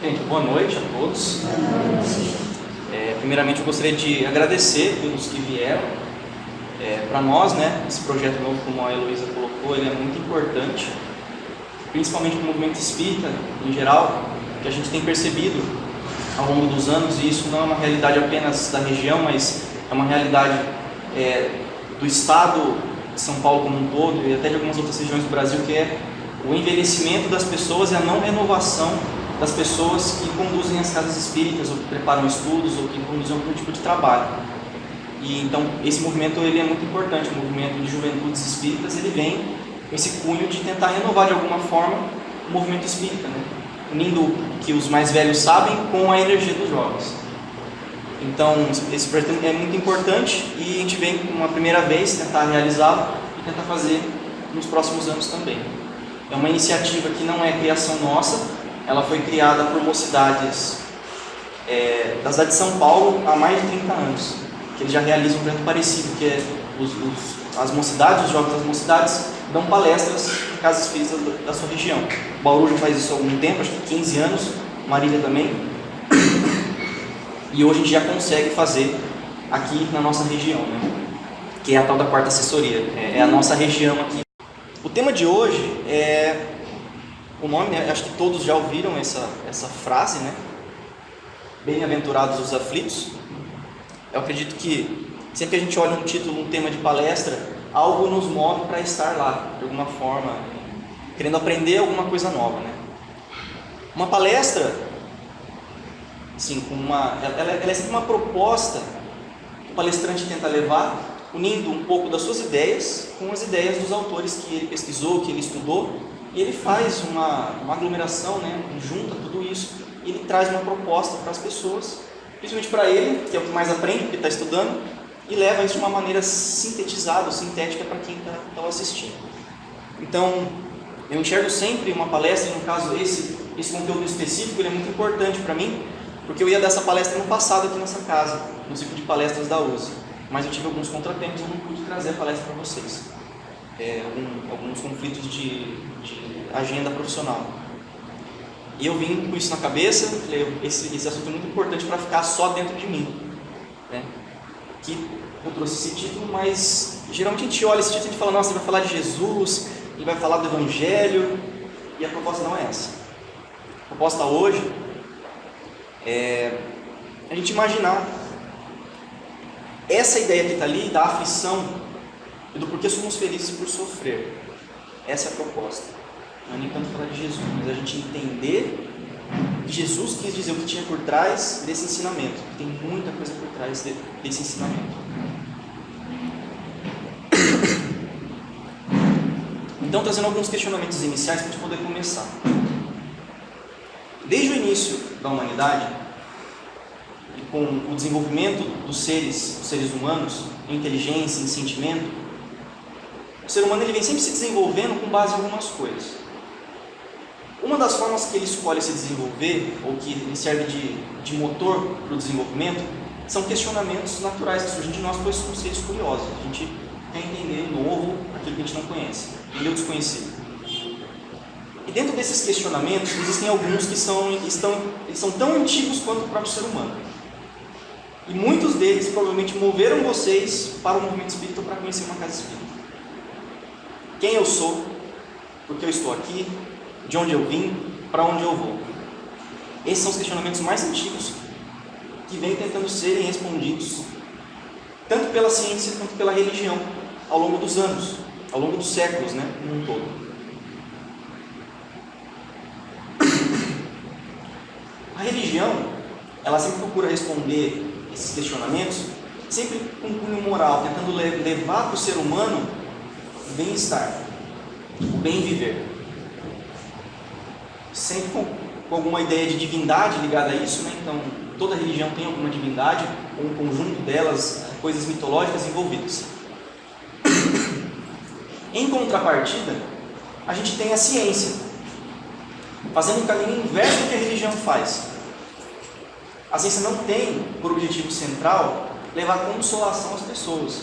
Gente, boa noite a todos. Primeiramente eu gostaria de agradecer pelos que vieram. Para nós, né, esse projeto novo, como a Heloísa colocou, ele é muito importante, principalmente para o movimento espírita em geral, que a gente tem percebido ao longo dos anos, e isso não é uma realidade apenas da região, mas é uma realidade do estado de São Paulo como um todo e até de algumas outras regiões do Brasil, que é o envelhecimento das pessoas e a não renovação das pessoas que conduzem as casas espíritas, ou que preparam estudos, ou que conduzem algum tipo de trabalho. E então esse movimento ele é muito importante, o movimento de juventudes espíritas, ele vem com esse cunho de tentar renovar de alguma forma o movimento espírita, né? Unindo o que os mais velhos sabem com a energia dos jovens. Então esse projeto é muito importante e a gente vem uma primeira vez tentar realizá-lo e tentar fazer nos próximos anos também. É uma iniciativa que não é criação nossa. Ela foi criada por mocidades da cidade de São Paulo há mais de 30 anos, que eles já realizam um projeto parecido, que é as mocidades, os jovens das mocidades, dão palestras em casas espíritas da sua região. Bauru já faz isso há algum tempo, acho que 15 anos, Marília também, e hoje a gente já consegue fazer aqui na nossa região, né? Que é a tal da quarta assessoria, é a nossa região aqui. O tema de hoje é... O nome, né? Acho que todos já ouviram essa frase, né? Bem-aventurados os aflitos. Eu acredito que sempre que a gente olha um título, um tema de palestra, algo nos move para estar lá, de alguma forma, querendo aprender alguma coisa nova, né? Uma palestra, assim, ela é sempre uma proposta que o palestrante tenta levar, unindo um pouco das suas ideias com as ideias dos autores que ele pesquisou, que ele estudou. E ele faz uma aglomeração, né, junta tudo isso, e ele traz uma proposta para as pessoas, principalmente para ele, que é o que mais aprende, porque está estudando, e leva isso de uma maneira sintetizada, sintética para quem está assistindo. Então, eu enxergo sempre uma palestra, e no caso esse conteúdo específico, ele é muito importante para mim, porque eu ia dar essa palestra no passado aqui nessa casa, no ciclo de palestras da USE, mas eu tive alguns contratempos, eu não pude trazer a palestra para vocês. Alguns conflitos de agenda profissional. E eu vim com isso na cabeça, falei, esse assunto é muito importante para ficar só dentro de mim, né? Que eu trouxe esse título, mas geralmente a gente olha esse título e a gente fala, nossa, ele vai falar de Jesus, ele vai falar do Evangelho, e a proposta não é essa. A proposta hoje é a gente imaginar essa ideia que está ali, da aflição, e do porquê somos felizes por sofrer. Essa é a proposta. Não é nem tanto falar de Jesus, mas a gente entender que Jesus quis dizer o que tinha por trás desse ensinamento. Tem muita coisa por trás desse ensinamento. Então, trazendo alguns questionamentos iniciais para a gente poder começar. Desde o início da humanidade, e com o desenvolvimento dos seres humanos, em inteligência, em sentimento, o ser humano ele vem sempre se desenvolvendo com base em algumas coisas. Uma das formas que ele escolhe se desenvolver, ou que ele serve de motor para o desenvolvimento, são questionamentos naturais que surgem de nós, pois somos seres curiosos. A gente quer entender novo aquilo que a gente não conhece, entender o desconhecido. E dentro desses questionamentos, existem alguns que são tão antigos quanto o próprio ser humano. E muitos deles provavelmente moveram vocês para o movimento espírita ou para conhecer uma casa espírita. Quem eu sou, por que eu estou aqui, de onde eu vim, para onde eu vou. Esses são os questionamentos mais antigos que vêm tentando serem respondidos tanto pela ciência quanto pela religião ao longo dos anos, ao longo dos séculos, né, no todo. A religião, ela sempre procura responder esses questionamentos sempre com cunho moral, tentando levar para o ser humano o bem-estar, o bem viver. Sempre com alguma ideia de divindade ligada a isso, né? Então, toda religião tem alguma divindade, ou um conjunto delas, coisas mitológicas envolvidas. Em contrapartida, a gente tem a ciência, fazendo um caminho inverso do que a religião faz. A ciência não tem por objetivo central levar consolação às pessoas.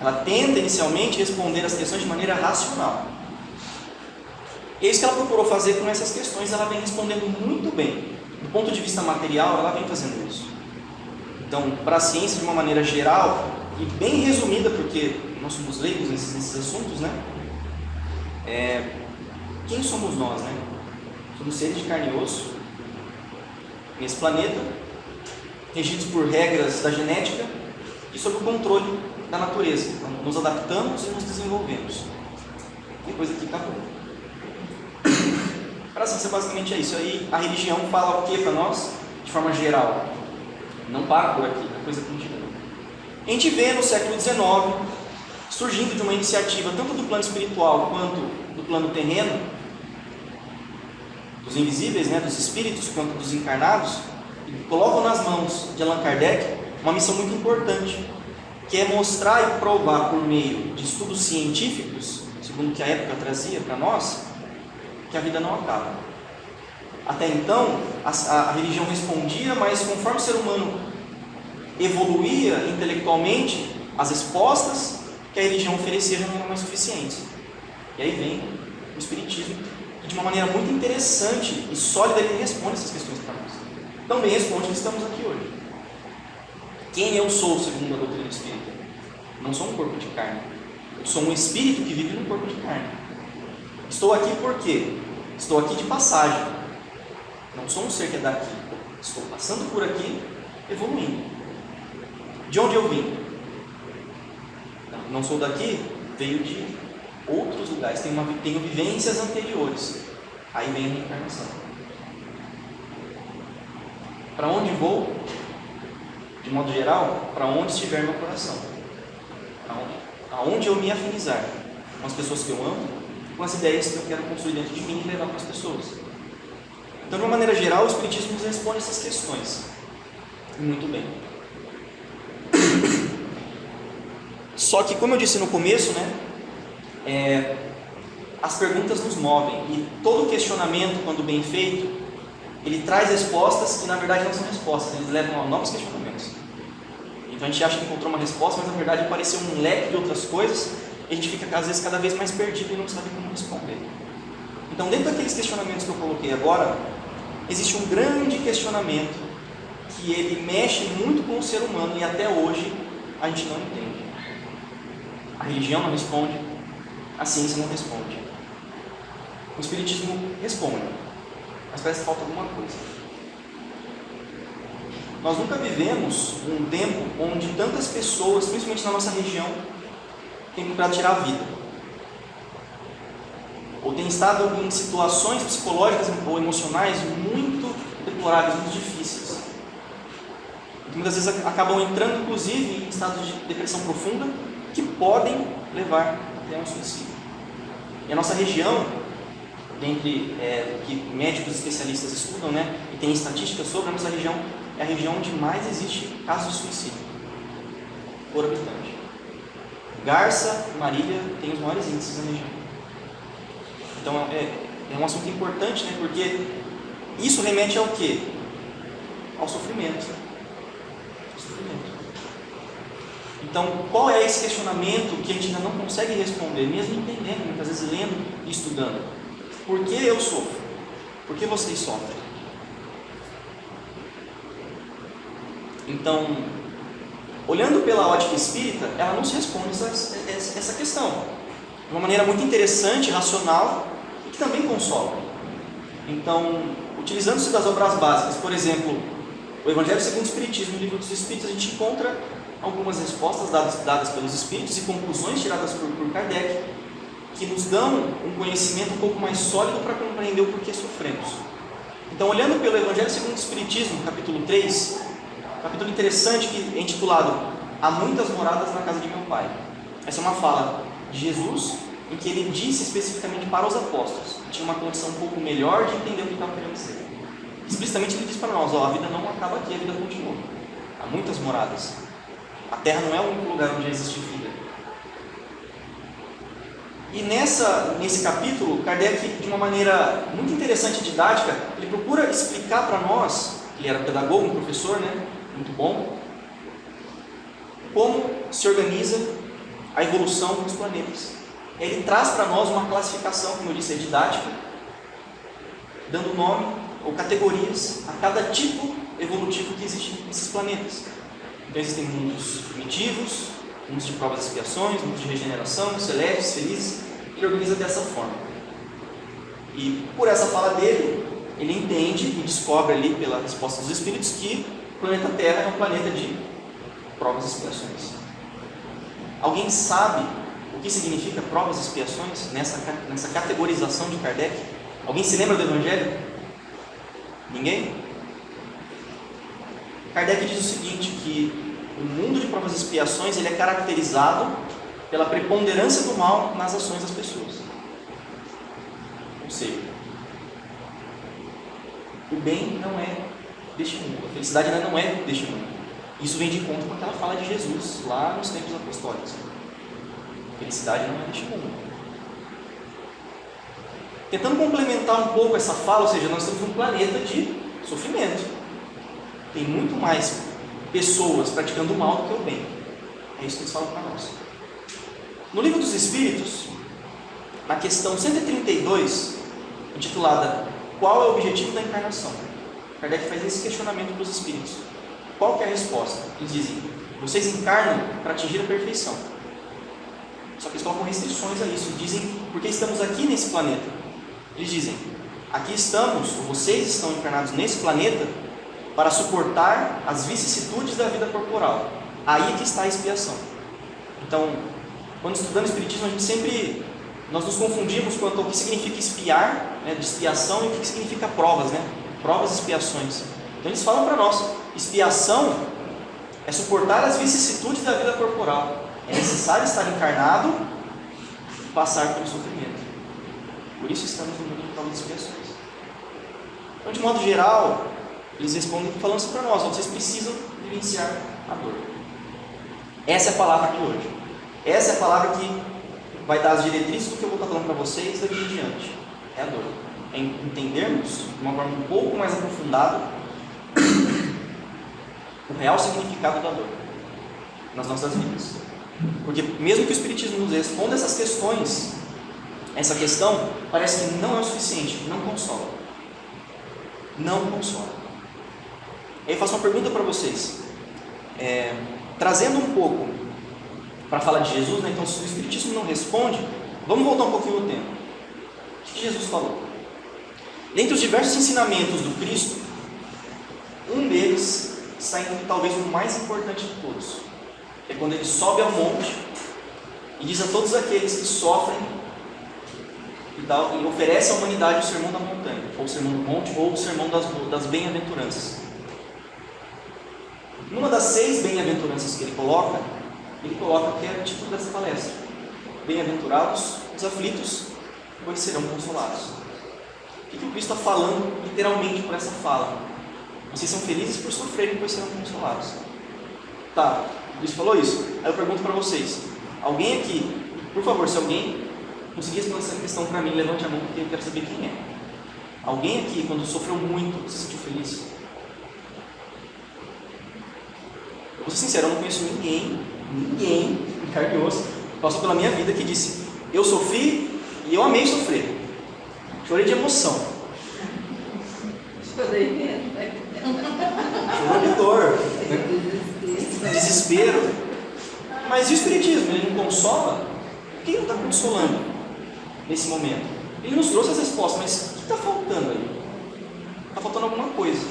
Ela tenta inicialmente responder as questões de maneira racional. E é isso que ela procurou fazer com essas questões, ela vem respondendo muito bem. Do ponto de vista material, ela vem fazendo isso. Então, para a ciência, de uma maneira geral, e bem resumida, porque nós somos leigos nesses assuntos, né? Quem somos nós, né? Somos seres de carne e osso, nesse planeta, regidos por regras da genética e sob o controle da natureza. Então, nos adaptamos e nos desenvolvemos. Tem coisa que acabou. Para a ciência, basicamente é isso. Aí a religião fala o que para nós? De forma geral. Não para por aqui, a coisa continua. A gente vê no século XIX, surgindo de uma iniciativa tanto do plano espiritual quanto do plano terreno, dos invisíveis, né, dos espíritos, quanto dos encarnados, e colocam nas mãos de Allan Kardec uma missão muito importante, que é mostrar e provar por meio de estudos científicos, segundo o que a época trazia para nós, que a vida não acaba. Até então, a religião respondia, mas conforme o ser humano evoluía intelectualmente, as respostas que a religião oferecia não eram mais suficientes. E aí vem o Espiritismo, que de uma maneira muito interessante e sólida ele responde essas questões para nós. Também responde que estamos aqui hoje. Quem eu sou, segundo a doutrina espírita? Não sou um corpo de carne. Eu sou um espírito que vive num corpo de carne. Estou aqui por quê? Estou aqui de passagem. Não sou um ser que é daqui. Estou passando por aqui, evoluindo. De onde eu vim? Não sou daqui, veio de outros lugares. Tenho vivências anteriores. Aí vem a reencarnação. Para onde vou? De modo geral, para onde estiver meu coração. Aonde eu me afinizar com as pessoas que eu amo, com as ideias que eu quero construir dentro de mim e levar para as pessoas. Então, de uma maneira geral, o Espiritismo nos responde essas questões. Muito bem. Só que, como eu disse no começo, né, as perguntas nos movem. E todo questionamento, quando bem feito, ele traz respostas que, na verdade, não são respostas. Eles levam a novos questionamentos. Então, a gente acha que encontrou uma resposta, mas, na verdade, apareceu um leque de outras coisas. E a gente fica, às vezes, cada vez mais perdido e não sabe como responder. Então, dentro daqueles questionamentos que eu coloquei agora, existe um grande questionamento que ele mexe muito com o ser humano e até hoje a gente não entende. A religião não responde, a ciência não responde. O Espiritismo responde, mas parece que falta alguma coisa. Nós nunca vivemos um tempo onde tantas pessoas, principalmente na nossa região, têm procurado tirar a vida. Ou têm estado em situações psicológicas ou emocionais muito deploráveis, muito difíceis. E muitas vezes acabam entrando, inclusive, em estados de depressão profunda, que podem levar até um suicídio. E a nossa região, dentre que médicos especialistas estudam, né, e tem estatísticas sobre, a nossa região é a região onde mais existe casos de suicídio por habitante. Garça e Marília têm os maiores índices na região. Então é um assunto importante, né, porque isso remete ao quê? Ao sofrimento. Então, qual é esse questionamento que a gente ainda não consegue responder, mesmo entendendo, muitas vezes lendo e estudando? Por que eu sofro? Por que vocês sofrem? Então, olhando pela ótica espírita, ela nos responde essa questão de uma maneira muito interessante, racional e que também consola. Então, utilizando-se das obras básicas, por exemplo, o Evangelho segundo o Espiritismo, no Livro dos Espíritos, a gente encontra algumas respostas dadas pelos Espíritos e conclusões tiradas por Kardec, que nos dão um conhecimento um pouco mais sólido para compreender o porquê sofremos. Então, olhando pelo Evangelho segundo o Espiritismo, capítulo 3, capítulo interessante que é intitulado Há muitas moradas na casa de meu Pai. Essa é uma fala de Jesus, em que ele disse especificamente para os apóstolos, que tinha uma condição um pouco melhor de entender o que estava querendo dizer. Explicitamente ele diz para nós, a vida não acaba aqui, a vida continua. Há muitas moradas. A Terra não é o único lugar onde existe vida. E nesse capítulo, Kardec, de uma maneira muito interessante e didática, ele procura explicar para nós, ele era pedagogo, um professor, né, muito bom, como se organiza a evolução dos planetas. Ele traz para nós uma classificação, como eu disse, didática, dando nome ou categorias a cada tipo evolutivo que existe nesses planetas. Então existem mundos primitivos, mundos de provas e expiações, mundos de regeneração, celestes, felizes. Ele organiza dessa forma. E por essa fala dele, ele entende e descobre ali pela resposta dos espíritos que o planeta Terra é um planeta de provas e expiações. Alguém sabe o que significa provas e expiações nessa categorização de Kardec? Alguém se lembra do Evangelho? Ninguém? Kardec diz o seguinte, que o mundo de provas e expiações ele é caracterizado pela preponderância do mal nas ações das pessoas. Ou seja, o bem não é deste mundo, a felicidade ainda não é deste mundo. Isso vem de encontro com aquela fala de Jesus lá nos tempos apostólicos. A felicidade não é deste mundo. Tentando complementar um pouco essa fala, ou seja, nós temos um planeta de sofrimento. Tem muito mais pessoas praticando o mal do que o bem. É isso que eles falam para nós. No Livro dos Espíritos, na questão 132, intitulada Qual é o objetivo da encarnação? Kardec faz esse questionamento para os espíritos. Qual que é a resposta? Eles dizem, vocês encarnam para atingir a perfeição. Só que eles colocam restrições a isso. Dizem, porque estamos aqui nesse planeta. Eles dizem, aqui estamos, ou vocês estão encarnados nesse planeta para suportar as vicissitudes da vida corporal. Aí que está a expiação. Então, quando estudando Espiritismo, a gente sempre, nós nos confundimos quanto ao que significa expiar, de expiação, e o que significa provas, provas e expiações. Então eles falam para nós, expiação é suportar as vicissitudes da vida corporal. É necessário estar encarnado e passar pelo sofrimento. Por isso estamos no mundo de provas e expiações. Então, de modo geral, eles respondem falando isso para nós, vocês precisam vivenciar a dor. Essa é a palavra de hoje. Essa é a palavra que vai dar as diretrizes do que eu vou estar falando para vocês daqui em diante. É a dor. É entendermos de uma forma um pouco mais aprofundada o real significado da dor nas nossas vidas. Porque mesmo que o Espiritismo nos responda essas questões, essa questão parece que não é o suficiente, não consola. Não consola. Aí eu faço uma pergunta para vocês, trazendo um pouco para falar de Jesus, então se o Espiritismo não responde, vamos voltar um pouquinho no tempo. O que Jesus falou? Dentre os diversos ensinamentos do Cristo, um deles está entre talvez o mais importante de todos. É quando ele sobe ao monte e diz a todos aqueles que sofrem e oferece à humanidade o sermão da montanha, ou o sermão do monte, ou o sermão das bem-aventuranças. Numa das 6 bem-aventuranças que ele coloca que é o título dessa palestra: Bem-aventurados os aflitos, pois serão consolados. O que o Cristo está falando literalmente por essa fala? Vocês são felizes por sofrerem, pois serão consolados. Tá, o Cristo falou isso. Aí eu pergunto para vocês, alguém aqui, por favor, se alguém conseguir responder essa questão para mim, levante a mão, porque eu quero saber quem é. Alguém aqui, quando sofreu muito, se sentiu feliz? Eu vou ser sincero, eu não conheço ninguém em carne e osso, que passou pela minha vida que disse, eu sofri e eu amei sofrer. Chorei de emoção. Chorei mesmo. Chorou de dor. Desespero. Mas e o Espiritismo? Ele não consola? O que ele está consolando nesse momento? Ele nos trouxe as respostas, mas o que está faltando aí? Está faltando alguma coisa.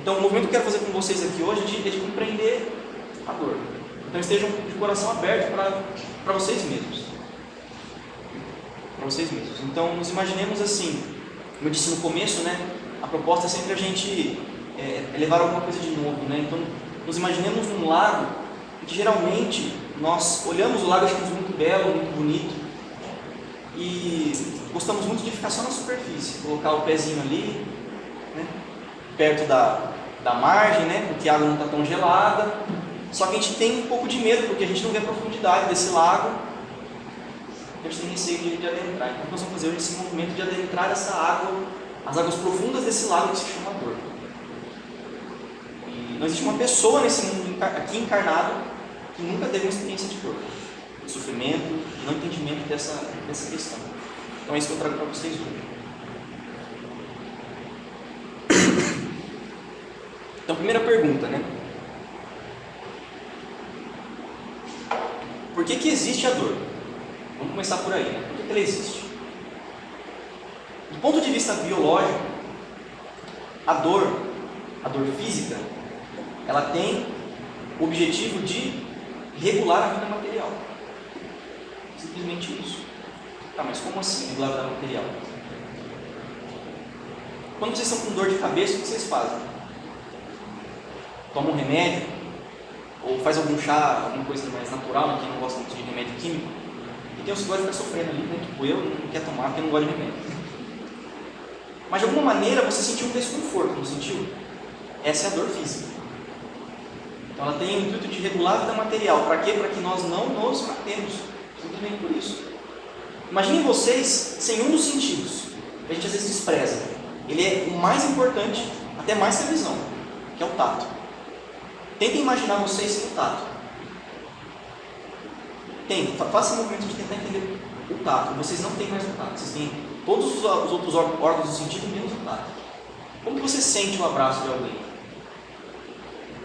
Então o movimento que eu quero fazer com vocês aqui hoje é de compreender a dor. Então estejam de coração aberto para vocês mesmos. Para vocês mesmos. Então nos imaginemos assim, como eu disse no começo, a proposta é sempre a gente levar alguma coisa de novo. Então nos imaginemos num lago, que geralmente nós olhamos o lago e achamos muito belo, muito bonito, e gostamos muito de ficar só na superfície, colocar o pezinho ali, perto da margem, porque a água não está tão gelada. Só que a gente tem um pouco de medo, porque a gente não vê a profundidade desse lago, a gente tem receio de adentrar. Então nós vamos fazer hoje esse movimento de adentrar essa água, as águas profundas desse lago que se chama dor. E não existe uma pessoa nesse mundo aqui encarnado que nunca teve uma experiência de dor, de sofrimento, de não entendimento dessa questão. Então é isso que eu trago para vocês hoje. Então, primeira pergunta, né? Por que existe a dor? Vamos começar por aí, né? Por que ela existe? Do ponto de vista biológico, a dor física, ela tem o objetivo de regular a vida material. Simplesmente isso. Tá, mas como assim regular a vida material? Quando vocês estão com dor de cabeça, o que vocês fazem? Tomam um remédio? Ou faz algum chá, alguma coisa mais natural, né? Quem não gosta muito de remédio químico? E tem uns que gostam de ficar sofrendo ali, né? Tipo, eu não quero tomar porque eu não gosto de remédio. Mas de alguma maneira você sentiu um desconforto, não sentiu? Essa é a dor física. Então ela tem o intuito de regular a vida material. Para quê? Para que nós não nos matemos. Simplesmente por isso. Imaginem vocês sem um dos sentidos, que a gente às vezes despreza. Ele é o mais importante, até mais que a visão, que é o tato. Tentem imaginar vocês sem o tato. Façam um movimento de tentar entender o tato. Vocês não têm mais o tato. Vocês têm todos os outros órgãos do sentido menos o tato. Como que você sente o abraço de alguém?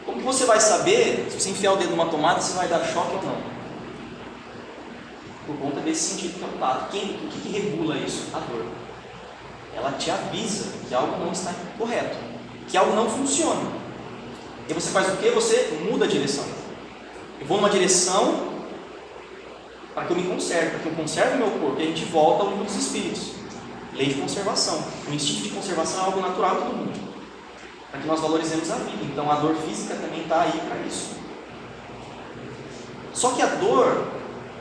Como que você vai saber, se você enfiar o dedo numa tomada, se vai dar choque ou não? Por conta desse sentido que é o tato. O que regula isso? A dor. Ela te avisa que algo não está correto, que algo não funciona. E você faz o quê? Você muda a direção. Eu vou numa direção para que eu me conserve, para que eu conserve o meu corpo, e a gente volta ao livro dos espíritos. Lei de conservação. O instinto de conservação é algo natural de todo mundo, para que nós valorizemos a vida. Então a dor física também está aí para isso. Só que a dor,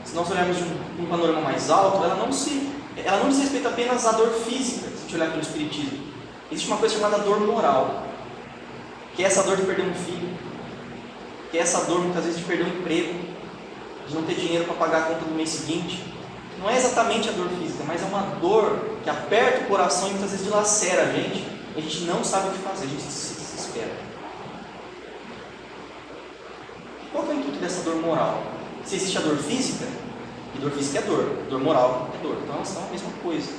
se nós olharmos de um panorama mais alto, ela não diz respeito apenas à dor física, se a gente olhar pelo espiritismo. Existe uma coisa chamada dor moral, que é essa dor de perder um filho, que é essa dor muitas vezes de perder um emprego, de não ter dinheiro para pagar a conta do mês seguinte. Não é exatamente a dor física, mas é uma dor que aperta o coração e muitas vezes dilacera a gente, e a gente não sabe o que fazer, a gente se desespera. Qual é o intuito dessa dor moral? Se existe a dor física, e dor física é dor moral é dor, então elas são a mesma coisa.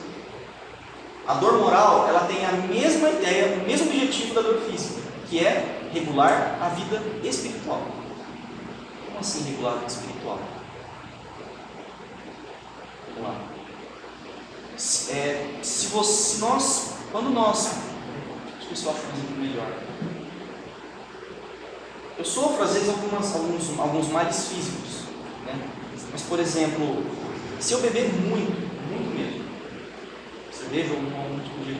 A dor moral, ela tem a mesma ideia, o mesmo objetivo da dor física, que é regular a vida espiritual. Como assim regular a vida espiritual? Vamos lá. Quando nós, deixa eu ver se eu acho um exemplo melhor. Eu sofro às vezes alguns males físicos, né? Mas, por exemplo, se eu beber muito mesmo, cerveja ou algum tipo de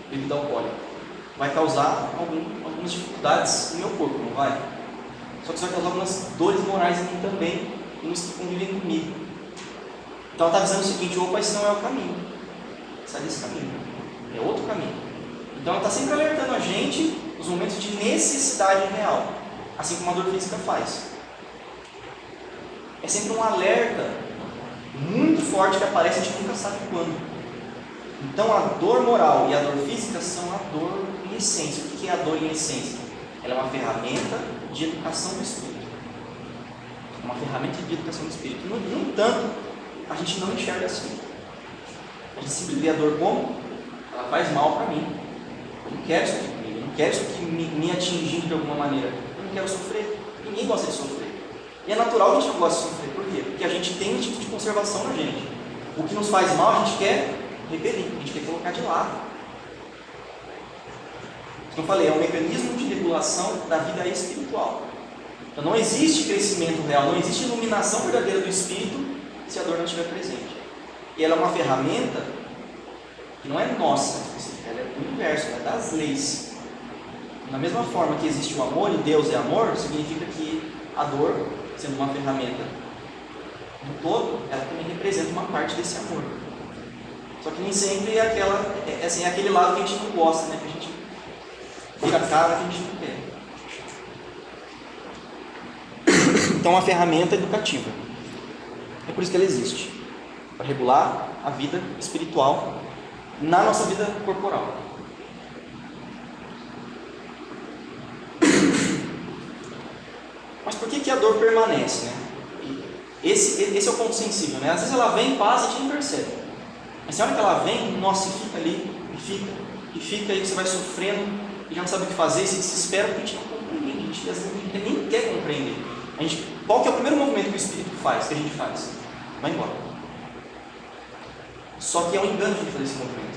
bebida alcoólica, vai causar algumas dificuldades no meu corpo, não vai? Só que isso vai causar algumas dores morais em mim também, e nos que convivem comigo. Então ela está dizendo o seguinte: opa, esse não é o caminho, sai desse caminho, é outro caminho. Então ela está sempre alertando a gente nos momentos de necessidade real, assim como a dor física faz. É sempre um alerta muito forte que aparece, a gente nunca sabe quando. Então a dor moral e a dor física são a dor em essência. O que é a dor em essência? Ela é uma ferramenta de educação do espírito. É uma ferramenta de educação do espírito. No entanto, a gente não enxerga assim. A gente sempre vê a dor como? Ela faz mal para mim. Eu não quero isso aqui comigo. Eu não quero isso aqui me atingindo de alguma maneira. Eu não quero sofrer. Ninguém gosta de sofrer. E é natural que a gente não goste de sofrer. Por quê? Porque a gente tem um tipo de conservação na gente. O que nos faz mal, a gente quer repelir, a gente quer colocar de lado. Como eu falei, é um mecanismo de regulação da vida espiritual. Então não existe crescimento real, não existe iluminação verdadeira do espírito se a dor não estiver presente. E ela é uma ferramenta que não é nossa, ela é do universo, ela é das leis. Da mesma forma que existe o amor e Deus é amor, significa que a dor, sendo uma ferramenta do todo, ela também representa uma parte desse amor. Só que nem sempre é aquele lado que a gente não gosta, né? Que a gente vira a cara que a gente não quer. Então, é uma ferramenta educativa. É por isso que ela existe. Para regular a vida espiritual na nossa vida corporal. Mas por que a dor permanece, né? Esse é o ponto sensível, né? Às vezes ela vem, passa e a gente nem percebe. Mas na hora que ela vem, nossa, e fica ali, e fica, e você vai sofrendo. e já não sabe o que fazer, e se desespera porque a gente não compreende, a gente às vezes nem quer compreender. Qual que é o primeiro movimento que o Espírito faz, que a gente faz? Vai embora. Só que é um engano a gente fazer esse movimento.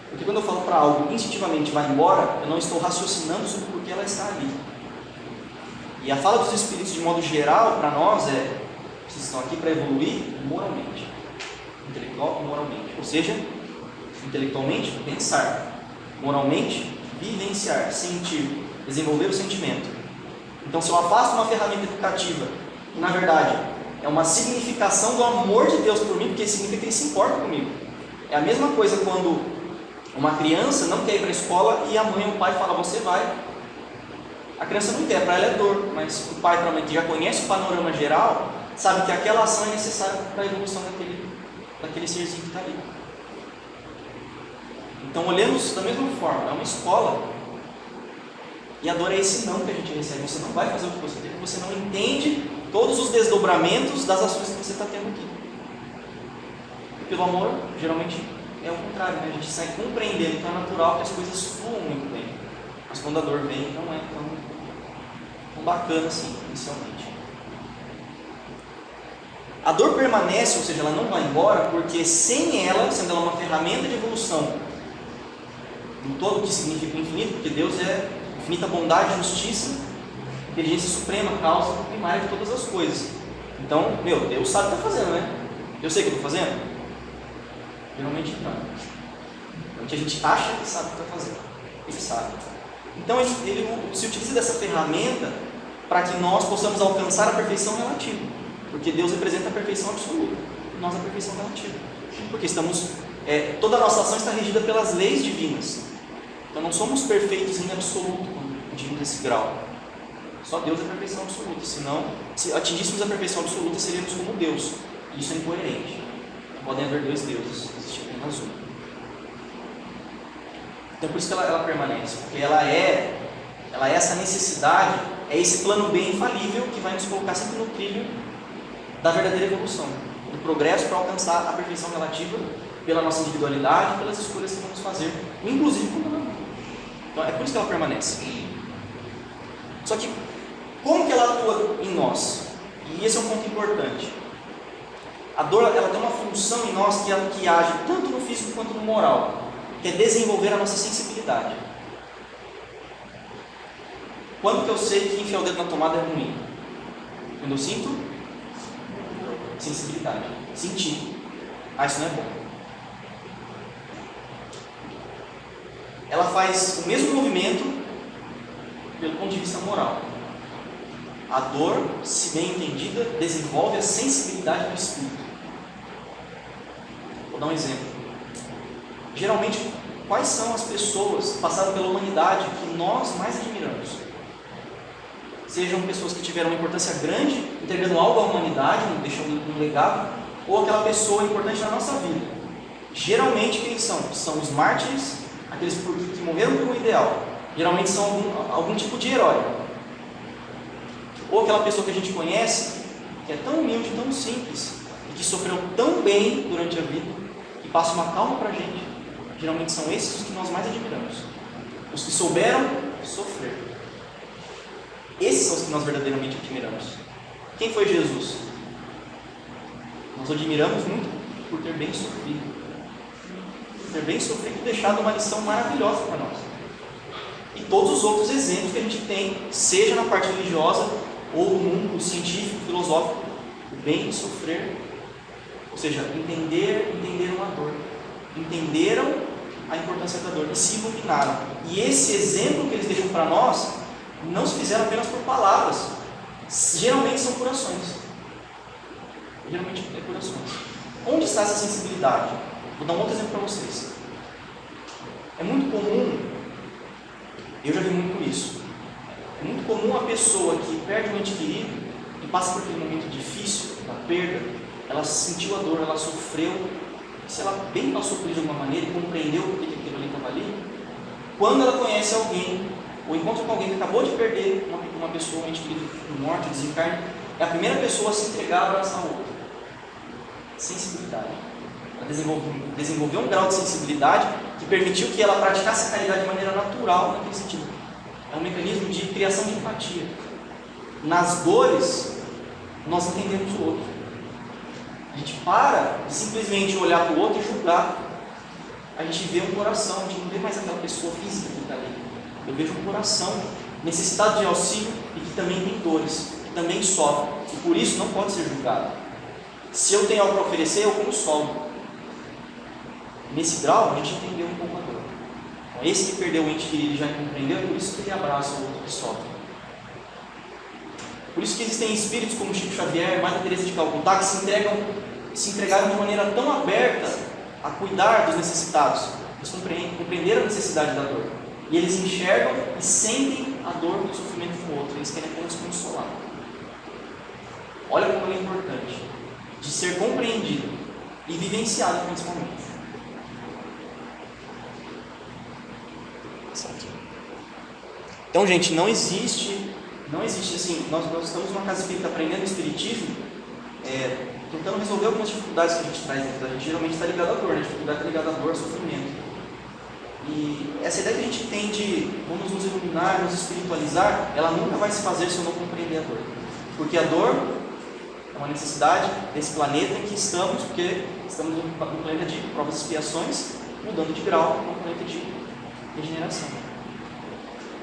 Porque quando eu falo para algo instintivamente vai embora, eu não estou raciocinando sobre por que ela está ali. E a fala dos Espíritos, de modo geral, para nós vocês estão aqui para evoluir moralmente. Intelectual e moralmente. Ou seja, intelectualmente, pensar. Moralmente, vivenciar, sentir, desenvolver o sentimento. Então, se eu afasto uma ferramenta educativa, que na verdade é uma significação do amor de Deus por mim, porque significa que Ele se importa comigo. É a mesma coisa quando uma criança não quer ir para a escola e a mãe ou o pai falam, você vai. A criança não quer, para ela é dor, mas o pai, para a mãe, que já conhece o panorama geral, sabe que aquela ação é necessária para a evolução daquele serzinho que está ali. Então, olhamos da mesma forma, é uma escola, e a dor é esse não que a gente recebe. Você não vai fazer o que você tem, porque você não entende todos os desdobramentos das ações que você está tendo aqui. E pelo amor, geralmente é o contrário, né? A gente sai compreendendo, então é natural que as coisas fluam muito bem. Mas quando a dor vem, não é tão bacana assim, inicialmente. A dor permanece, ou seja, ela não vai embora, porque sem ela, sendo ela uma ferramenta de evolução, do todo que significa o infinito, porque Deus é infinita bondade, justiça, inteligência suprema, causa primária de todas as coisas. Então, Deus sabe o que está fazendo, né? Eu sei o que eu estou fazendo? Geralmente não. Geralmente a gente acha que sabe o que está fazendo. Ele sabe. Então ele se utiliza dessa ferramenta para que nós possamos alcançar a perfeição relativa. Porque Deus representa a perfeição absoluta, e nós a perfeição relativa. Porque toda a nossa ação está regida pelas leis divinas. Então não somos perfeitos em absoluto quando atingimos esse grau. Só Deus é a perfeição absoluta. Senão, se atingíssemos a perfeição absoluta, seríamos como Deus. E isso é incoerente. Não podem haver dois deuses, existe apenas um. Então por isso que ela permanece. Porque ela é essa necessidade, é esse plano B infalível que vai nos colocar sempre no trilho da verdadeira evolução, do progresso para alcançar a perfeição relativa pela nossa individualidade, pelas escolhas que vamos fazer, inclusive quando não. Então é por isso que ela permanece. Só que como que ela atua em nós? E esse é um ponto importante. A dor, ela tem uma função em nós que age tanto no físico quanto no moral, que é desenvolver a nossa sensibilidade. Quando que eu sei que enfiar o dedo na tomada é ruim? Quando eu sinto sensibilidade. Sentir. Isso não é bom. Ela faz o mesmo movimento pelo ponto de vista moral. A dor, se bem entendida, desenvolve a sensibilidade do espírito. Vou dar um exemplo. Geralmente, quais são as pessoas que passaram pela humanidade que nós mais admiramos? Sejam pessoas que tiveram uma importância grande, entregando algo à humanidade, deixando um legado, ou aquela pessoa importante na nossa vida. Geralmente, quem são? São os mártires, aqueles que morreram por um ideal. Geralmente são algum tipo de herói. Ou aquela pessoa que a gente conhece, que é tão humilde, tão simples, e que sofreu tão bem durante a vida, e passa uma calma para a gente. Geralmente são esses os que nós mais admiramos. Os que souberam sofrer. Esses são os que nós verdadeiramente admiramos. Quem foi Jesus? Nós o admiramos muito por ter bem sofrido. Ter bem sofrido e deixado uma lição maravilhosa para nós. E todos os outros exemplos que a gente tem, seja na parte religiosa ou no mundo científico, filosófico, o bem sofrer, ou seja, entenderam a dor, entenderam a importância da dor e se iluminaram. E esse exemplo que eles deixam para nós não se fizeram apenas por palavras, geralmente são curações. Geralmente é curações. Onde está essa sensibilidade? Vou dar um outro exemplo para vocês. É muito comum, eu já vi muito isso, é muito comum a pessoa que perde um ente querido e passa por aquele momento difícil, da perda, ela sentiu a dor, ela sofreu, se ela bem passou por isso de alguma maneira e compreendeu porque aquilo ali estava ali, quando ela conhece alguém, ou encontra com alguém que acabou de perder uma pessoa, um ente querido por morte, desencarne, é a primeira pessoa a se entregar a abraçar a outra. Sensibilidade. Ela desenvolveu um grau de sensibilidade que permitiu que ela praticasse a caridade de maneira natural naquele sentido. é um mecanismo de criação de empatia. Nas dores, nós entendemos o outro. A gente para de simplesmente olhar para o outro e julgar. A gente vê um coração, a gente não vê mais aquela pessoa física que está ali. Eu vejo um coração necessitado de auxílio e que também tem dores, que também sofre. E por isso não pode ser julgado. Se eu tenho algo para oferecer, eu consolo. Nesse grau, a gente entendeu um pouco a dor. Então, esse que perdeu o ente querido já compreendeu, é por isso que ele abraça o outro que sofre. Por isso que existem espíritos como Chico Xavier, Madre Teresa de Calcutá, que se entregaram de maneira tão aberta a cuidar dos necessitados. Eles compreenderam a necessidade da dor. E eles enxergam e sentem a dor do sofrimento do outro. Eles querem apenas consolar. Olha como é importante de ser compreendido e vivenciado principalmente. Então, gente, não existe assim, nós estamos numa casa espírita aprendendo Espiritismo, tentando resolver algumas dificuldades que a gente traz dentro da gente. Geralmente está ligado à dor, né? A dificuldade está ligada à dor, ao sofrimento. E essa ideia que a gente tem de vamos nos iluminar, nos espiritualizar, ela nunca vai se fazer se eu não compreender a dor. Porque a dor é uma necessidade desse planeta em que estamos, porque estamos num planeta de provas e expiações, mudando de grau para um planeta de regeneração.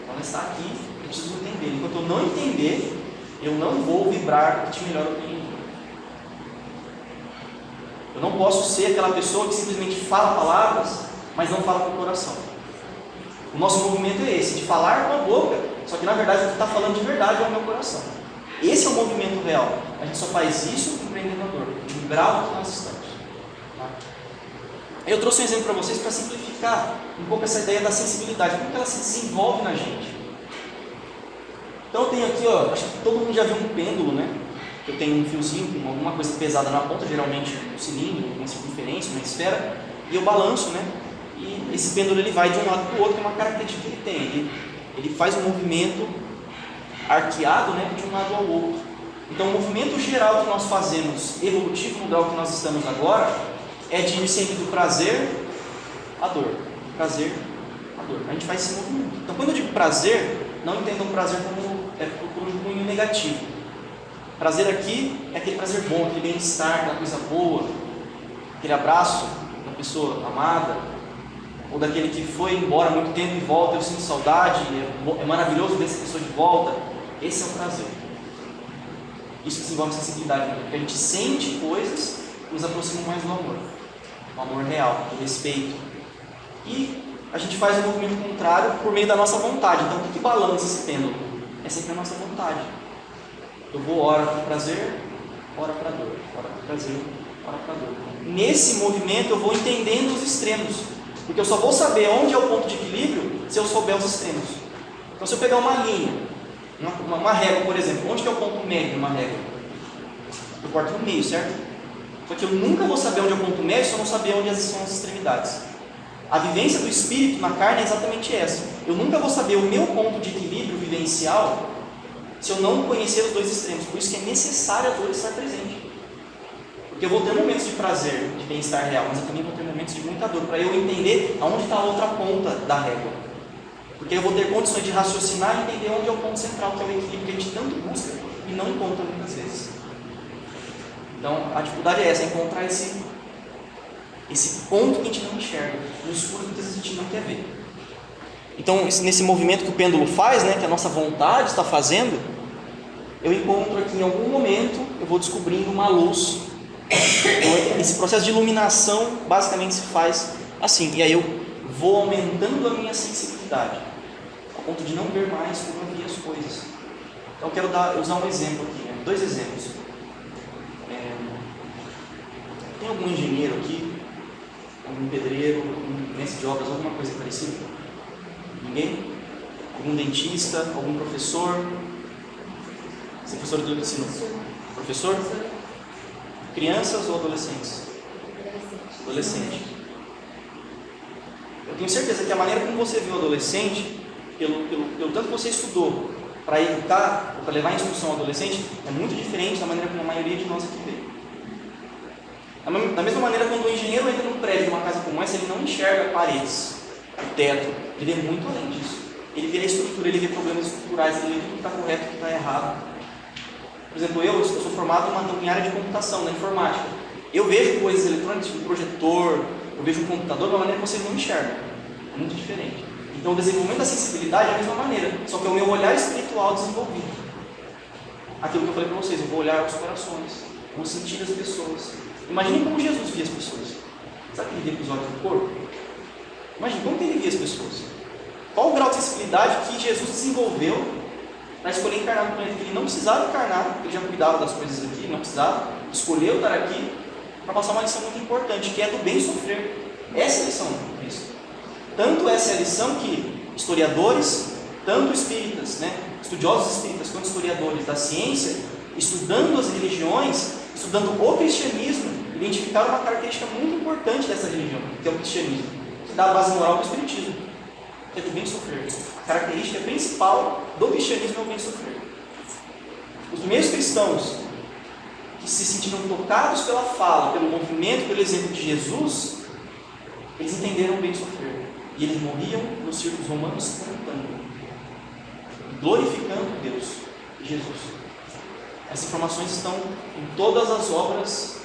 Então ela está aqui, eu preciso entender. Enquanto eu não entender, eu não vou vibrar de melhor opinião. Eu não posso ser aquela pessoa que simplesmente fala palavras, mas não fala com o coração. O nosso movimento é esse, de falar com a boca, só que na verdade o que está falando de verdade é o meu coração. Esse é o movimento real. A gente só faz isso compreendendo a dor, no grau que nós estamos. Tá? Eu trouxe um exemplo para vocês para simplificar um pouco essa ideia da sensibilidade, como que ela se desenvolve na gente. Então eu tenho aqui, acho que todo mundo já viu um pêndulo, né? Eu tenho um fiozinho com alguma coisa pesada na ponta, geralmente um cilindro, uma circunferência, uma esfera, e eu balanço, né? E esse pêndulo ele vai de um lado para o outro, que é uma característica que ele tem. Ele faz um movimento arqueado, né, de um lado ao outro. Então o movimento geral que nós fazemos, evolutivo no grau que nós estamos agora, é de ir sempre do prazer à dor. Do prazer à dor. A gente faz esse movimento. Então quando eu digo prazer, não entendam prazer como um cunho negativo. Prazer aqui é aquele prazer bom, aquele bem-estar, aquela coisa boa, aquele abraço da pessoa amada, ou daquele que foi embora há muito tempo e volta, eu sinto saudade, é maravilhoso ver essa pessoa de volta. Esse é o prazer. Isso desenvolve sensibilidade, né? Porque a gente sente coisas que nos aproximam mais do amor. O amor real, o respeito. E a gente faz o movimento contrário por meio da nossa vontade. Então, o que balança esse pêndulo? É sempre a nossa vontade. Eu vou ora para o prazer, ora para a dor. Ora para o prazer, ora para a dor. Nesse movimento eu vou entendendo os extremos. Porque eu só vou saber onde é o ponto de equilíbrio se eu souber os extremos. Então, se eu pegar uma linha, uma régua, por exemplo, onde que é o ponto médio de uma régua? Eu corto no meio, certo? Só que eu nunca vou saber onde é o ponto médio se eu não saber onde são as extremidades. A vivência do espírito na carne é exatamente essa. Eu nunca vou saber o meu ponto de equilíbrio vivencial se eu não conhecer os dois extremos. Por isso que é necessário a dor estar presente. Porque eu vou ter momentos de prazer, de bem-estar real, mas eu também vou ter momentos de muita dor, para eu entender aonde está a outra ponta da régua. Porque eu vou ter condições de raciocinar e entender onde é o ponto central, que é o equilíbrio que a gente tanto busca e não encontra muitas vezes. Então, a dificuldade é essa, é encontrar esse ponto que a gente não enxerga, no escuro que muitas vezes a gente não quer ver. Então, nesse movimento que o pêndulo faz, né, que a nossa vontade está fazendo, eu encontro aqui em algum momento, eu vou descobrindo uma luz. Esse processo de iluminação basicamente se faz assim, e aí eu vou aumentando a minha sensibilidade, ao ponto de não ver mais como eu via as coisas. Então eu quero usar um exemplo aqui, né? 2 exemplos. Tem algum engenheiro aqui, algum pedreiro, algum mestre de obras, alguma coisa parecida? Ninguém? Algum dentista, algum professor? Você é professor do ensino? Professor? Crianças ou adolescentes? Adolescente. Eu tenho certeza que a maneira como você viu o adolescente, pelo tanto que você estudou para educar, para levar a instrução ao adolescente, é muito diferente da maneira como a maioria de nós aqui vê. Da mesma maneira, quando o engenheiro entra num prédio de uma casa como essa, ele não enxerga paredes, o teto, ele vê muito além disso. ele vê a estrutura, ele vê problemas estruturais, ele vê tudo que está correto e o que está errado. Por exemplo, eu sou formado em área de computação, na informática. Eu vejo coisas eletrônicas, tipo um projetor, eu vejo um computador de uma maneira que vocês não enxergam. É muito diferente. Então o desenvolvimento da sensibilidade é a mesma maneira, só que é o meu olhar espiritual desenvolvido. Aquilo que eu falei para vocês, eu vou olhar os corações, vou sentir as pessoas. Imagine como Jesus via as pessoas. Sabe aquele episódio do corpo? Imagine como que ele via as pessoas. Qual o grau de sensibilidade que Jesus desenvolveu para escolher encarnar no planeta? Que ele não precisava encarnar, ele já cuidava das coisas aqui, não precisava, escolheu estar aqui para passar uma lição muito importante, que é do bem sofrer. Essa é a lição de Cristo. Tanto essa é a lição que historiadores, tanto espíritas, estudiosos espíritas quanto historiadores da ciência, estudando as religiões, estudando o cristianismo, identificaram uma característica muito importante dessa religião, que é o cristianismo, que dá a base moral do espiritismo, que é do bem sofrer. A característica principal do cristianismo é o bem sofrer. Os primeiros cristãos que se sentiram tocados pela fala, pelo movimento, pelo exemplo de Jesus, eles entenderam o bem sofrer. E eles morriam nos círculos romanos cantando, glorificando Deus, Jesus. Essas informações estão em todas as obras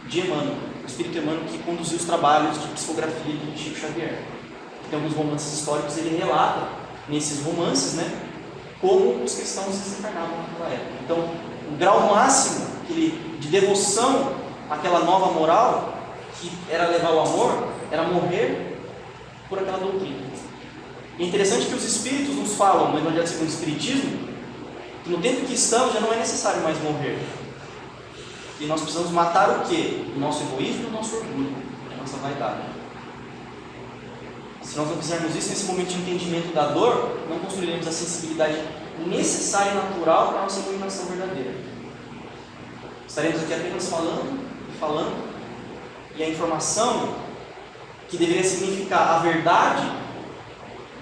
de Emmanuel, o Espírito Emmanuel, que conduziu os trabalhos de psicografia de Chico Xavier. Tem alguns romances históricos, ele relata nesses romances, como os cristãos desencarnavam naquela época. Então, o grau máximo de devoção àquela nova moral, que era levar o amor, era morrer por aquela doutrina. E é interessante que os Espíritos nos falam, no Evangelho segundo o Espiritismo, que no tempo que estamos já não é necessário mais morrer. E nós precisamos matar o quê? O nosso egoísmo e o nosso orgulho, a nossa vaidade. Se nós não fizermos isso nesse momento de entendimento da dor, não construiremos a sensibilidade necessária e natural para a nossa iluminação verdadeira. Estaremos aqui apenas falando, e a informação que deveria significar a verdade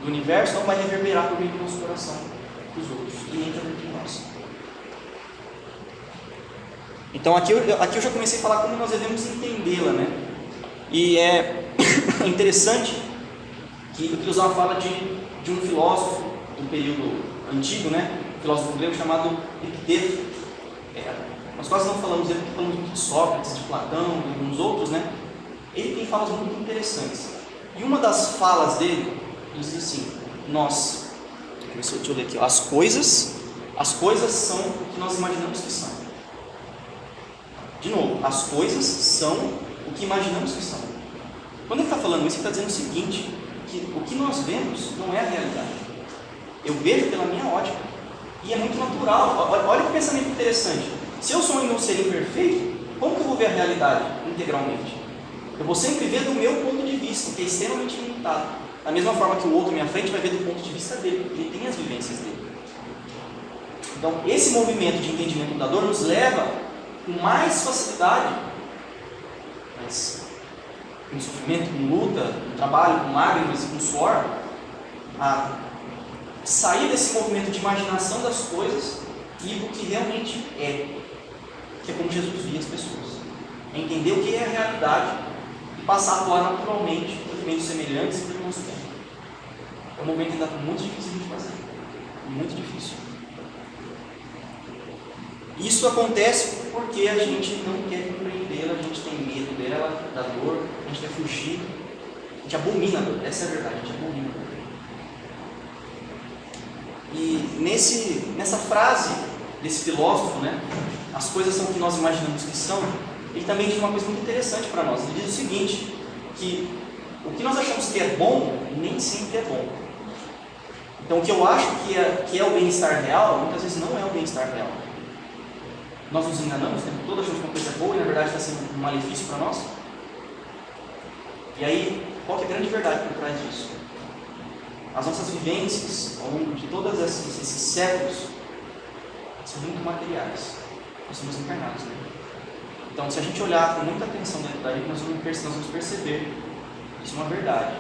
do universo não vai reverberar por meio do nosso coração dos outros, e nem também de nós. Então aqui eu já comecei a falar como nós devemos entendê-la, E é interessante que eu queria usar uma fala de um filósofo do período antigo, um filósofo grego chamado Epiteto. Nós quase não falamos dele, porque falamos muito de Sócrates, de Platão, de alguns outros, Ele tem falas muito interessantes. E uma das falas dele, ele diz assim: deixa eu ler aqui, as coisas são o que nós imaginamos que são. De novo, as coisas são o que imaginamos que são. Quando ele está falando isso, ele está dizendo o seguinte: que o que nós vemos não é a realidade. Eu vejo pela minha ótica. E é muito natural. Olha que pensamento interessante. Se eu sonho em um ser imperfeito, como que eu vou ver a realidade integralmente? Eu vou sempre ver do meu ponto de vista, que é extremamente limitado. Da mesma forma que o outro à minha frente vai ver do ponto de vista dele, porque ele tem as vivências dele. Então, esse movimento de entendimento da dor nos leva com mais facilidade, mas com sofrimento, com luta, com trabalho, com lágrimas e com suor, a sair desse movimento de imaginação das coisas e ir para o que realmente é, que é como Jesus via as pessoas. É entender o que é a realidade e passar a atuar naturalmente por meios semelhantes e pelo nosso tempo. É um momento ainda muito difícil de fazer. Muito difícil. Isso acontece porque a gente não quer compreendê-la, a gente tem medo dela, da dor, a gente quer fugir, a gente abomina a dor, essa é a verdade, a gente abomina a dor. E nessa frase desse filósofo, as coisas são o que nós imaginamos que são, ele também diz uma coisa muito interessante para nós. Ele diz o seguinte, que o que nós achamos que é bom, nem sempre é bom. Então o que eu acho que é o bem-estar real, muitas vezes não é o bem-estar real. Nós nos enganamos o tempo todo, achamos que uma coisa é boa e na verdade está sendo um malefício para nós. E aí, qual que é a grande verdade por trás disso? As nossas vivências ao longo de todos esses séculos são muito materiais. Nós somos encarnados, Então, se a gente olhar com muita atenção dentro da gente, nós vamos perceber isso é uma verdade.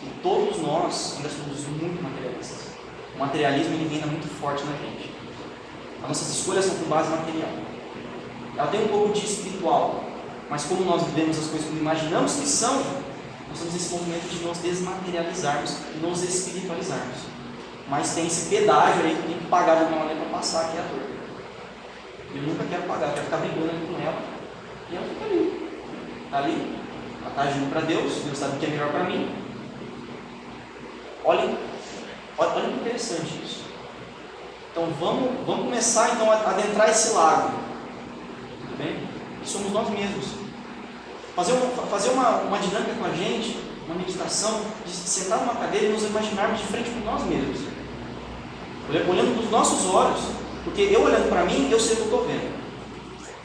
Que todos nós ainda somos muito materialistas. O materialismo ele ainda muito forte na gente. As nossas escolhas são com base material. Ela tem um pouco de espiritual, mas como nós vivemos as coisas como imaginamos que são, nós estamos nesse movimento de nos desmaterializarmos e nos espiritualizarmos. mas tem esse pedágio aí que tem que pagar de alguma maneira para passar, que é a dor. Eu nunca quero pagar, eu quero ficar brigando ali com ela, e ela fica ali. Está ali, ela está agindo para Deus, Deus sabe o que é melhor para mim. Olha que interessante isso. Então vamos começar então, a adentrar esse lago. Tudo bem? Que somos nós mesmos. Fazer uma dinâmica com a gente, uma meditação, de sentar numa cadeira e nos imaginarmos de frente com nós mesmos. Olhando nos nossos olhos, porque eu olhando para mim, eu sei o que eu estou vendo.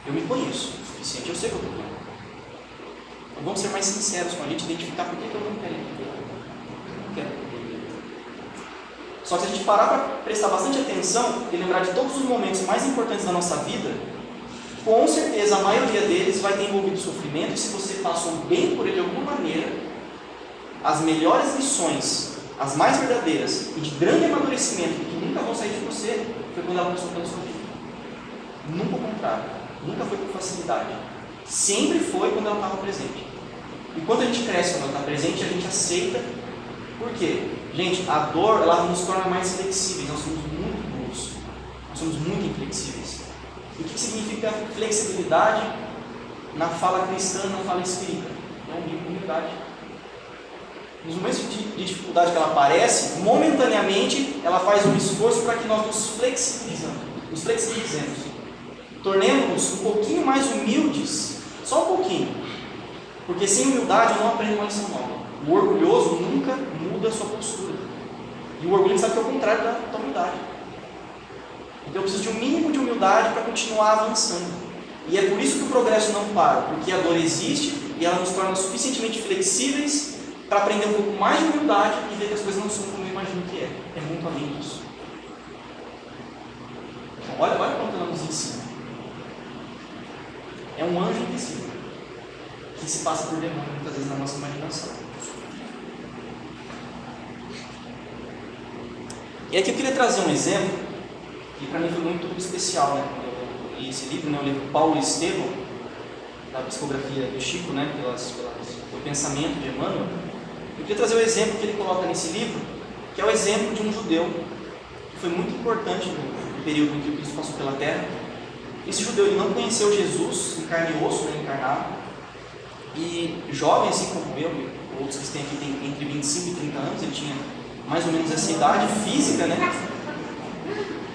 Eu me conheço o suficiente, eu sei o que eu estou vendo. Então vamos ser mais sinceros com a gente, identificar por que eu não quero entender. Não quero entender. Só que se a gente parar para prestar bastante atenção e lembrar de todos os momentos mais importantes da nossa vida, com certeza a maioria deles vai ter envolvido sofrimento, e se você passou bem por ele de alguma maneira, as melhores lições, as mais verdadeiras e de grande amadurecimento que nunca vão sair de você, foi quando ela passou pela sua vida. Nunca o contrário, nunca foi com facilidade. Sempre foi quando ela estava presente. E quando a gente cresce, quando ela está presente, a gente aceita. Por quê? Gente, a dor, ela nos torna mais flexíveis. Nós somos muito duros. Nós somos muito inflexíveis. E o que significa flexibilidade na fala cristã, na fala espírita? É humildade. Nos momentos de dificuldade que ela aparece, momentaneamente, ela faz um esforço para que nós nos flexibilizemos. Tornemos-nos um pouquinho mais humildes, só um pouquinho. Porque sem humildade eu não aprendo uma lição nova. O orgulhoso nunca muda a sua postura. E o orgulho sabe que é o contrário da humildade. Então eu preciso de um mínimo de humildade para continuar avançando. E é por isso que o progresso não para, porque a dor existe e ela nos torna suficientemente flexíveis para aprender um pouco mais de humildade e ver que as coisas não são como eu imagino que é. É muito além disso. Então, olha quanto ela nos ensina. É um anjo invisível que se passa por demônio muitas vezes na nossa imaginação. E aqui eu queria trazer um exemplo que para mim foi muito especial, né? Eu li esse livro, né? O livro Paulo e Estevão, da psicografia do Chico, né? Pelo pensamento de Emmanuel. Eu queria trazer o exemplo que ele coloca nesse livro, que é o exemplo de um judeu que foi muito importante no período em que Cristo passou pela Terra. Esse judeu ele não conheceu Jesus em carne e osso, né? Encarnado. E jovem, assim como eu, e outros que têm aqui têm entre 25 e 30 anos, ele tinha mais ou menos essa idade física, né?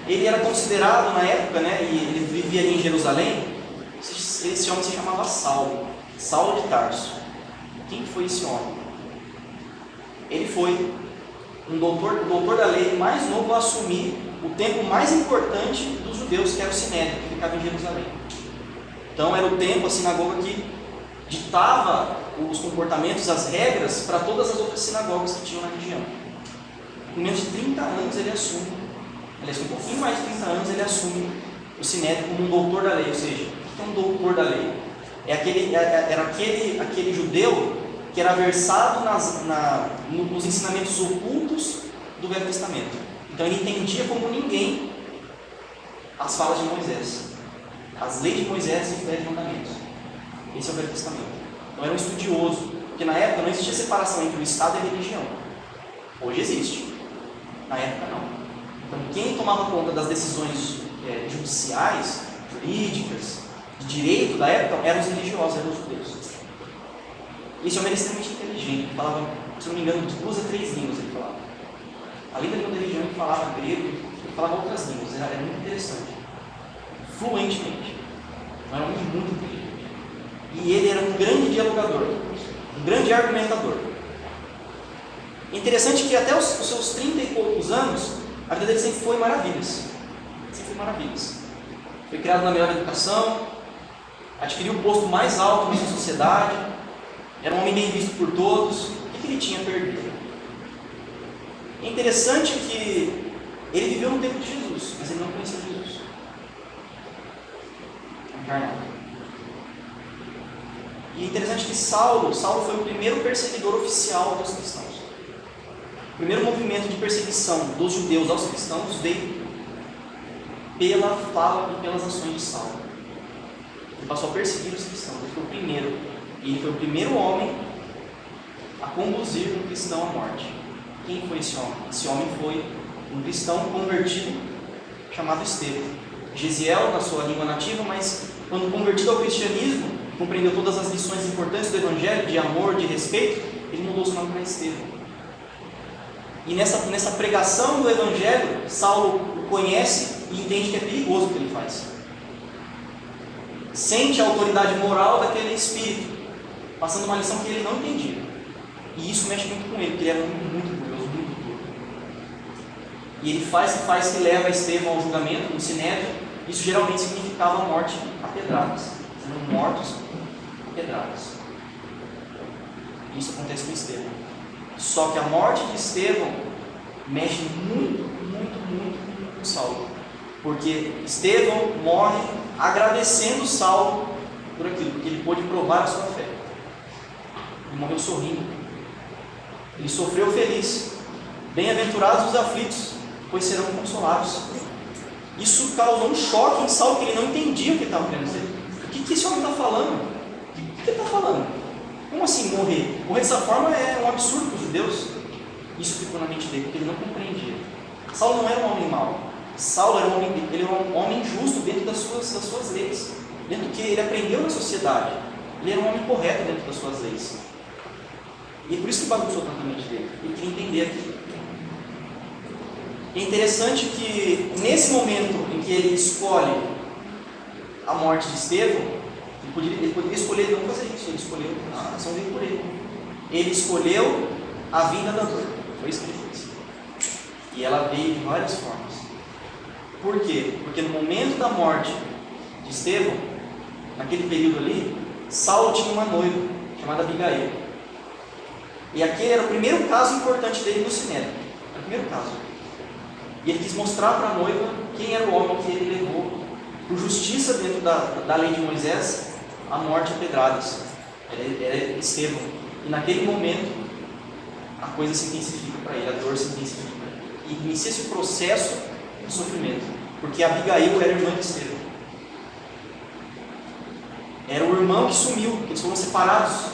Ele era considerado na época, né? E ele vivia ali em Jerusalém. Esse homem se chamava Saulo de Tarso. Quem foi esse homem? Ele foi um doutor da lei mais novo a assumir o templo mais importante dos judeus, que era o Sinédrio, que ficava em Jerusalém. Então era o templo, a sinagoga que ditava os comportamentos, as regras para todas as outras sinagogas que tinham na região. Com menos de 30 anos ele assume, aliás, com um pouquinho mais de 30 anos ele assume o Sinédrio como um doutor da lei. Ou seja, o que é um doutor da lei? Era aquele judeu que era versado nos ensinamentos ocultos do Velho Testamento. Então ele entendia como ninguém as falas de Moisés, as leis de Moisés e os 10 mandamentos. Esse é o Velho Testamento. Então era um estudioso, porque na época não existia separação entre o Estado e a religião. Hoje existe. Na época não. Então quem tomava conta das decisões judiciais, jurídicas, de direito da época eram os religiosos, eram os judeus. Esse homem era extremamente inteligente, ele falava, se não me engano, de 2 a 3 línguas ele falava. Além da língua da religião, ele falava grego, ele falava outras línguas, era muito interessante. Fluentemente. Era um homem muito inteligente. E ele era um grande dialogador, um grande argumentador. Interessante que até os seus 30 e poucos anos, a vida dele sempre foi maravilhas. Sempre foi maravilhas. Foi criado na melhor educação, adquiriu o posto mais alto na sua sociedade, era um homem bem visto por todos. O que ele tinha perdido? É interessante que ele viveu no tempo de Jesus, mas ele não conhecia Jesus. Encarnado. E é interessante que Saulo foi o primeiro perseguidor oficial dos cristãos. O primeiro movimento de perseguição dos judeus aos cristãos veio pela fala e pelas ações de Saulo. Ele passou a perseguir os cristãos, ele foi o primeiro. E ele foi o primeiro homem a conduzir um cristão à morte. Quem foi esse homem? Esse homem foi um cristão convertido chamado Estevão. Gesiel, na sua língua nativa, mas quando convertido ao cristianismo, compreendeu todas as lições importantes do Evangelho, de amor, de respeito, ele mudou seu nome para Estevão. E nessa pregação do Evangelho, Saulo o conhece e entende que é perigoso o que ele faz. Sente a autoridade moral daquele espírito, passando uma lição que ele não entendia. E isso mexe muito com ele, porque ele era muito curioso, muito duro. E ele faz que leva Estevão ao julgamento, no sinédrio. Isso geralmente significava a morte a pedradas, sendo mortos a pedradas. Isso acontece com Estevão. Só que a morte de Estevão mexe muito com Saulo. Porque Estevão morre agradecendo Saulo por aquilo, porque ele pôde provar a sua fé. Ele morreu sorrindo. Ele sofreu feliz. Bem-aventurados os aflitos, pois serão consolados. Isso causou um choque em Saulo, que ele não entendia o que ele estava querendo dizer. O que esse homem está falando? O que ele está falando? Como assim morrer? Morrer dessa forma é um absurdo para os judeus. Isso ficou na mente dele, porque ele não compreendia. Saulo não era um homem mau. Saulo era um homem justo dentro das suas leis, dentro do que ele aprendeu na sociedade. Ele era um homem correto dentro das suas leis. E é por isso que bagunçou tanto a mente dele. Ele queria entender aquilo. É interessante que nesse momento em que ele escolhe a morte de Estevão, ele poderia escolher não fazer isso, ele escolheu a ação dele por ele. Ele escolheu a vinda da dor. Foi isso que ele fez. E ela veio de várias formas. Por quê? Porque no momento da morte de Estevão, naquele período ali, Saulo tinha uma noiva chamada Abigail. E aquele era o primeiro caso importante dele no sinédrio. Era o primeiro caso. E ele quis mostrar para a noiva quem era o homem que ele levou por justiça dentro da lei de Moisés a morte a pedradas. Era Estevão. E naquele momento a coisa se intensifica para ele, a dor se intensifica. E inicia esse processo de sofrimento. Porque Abigail era irmã de Estevão. Era o irmão que sumiu, que eles foram separados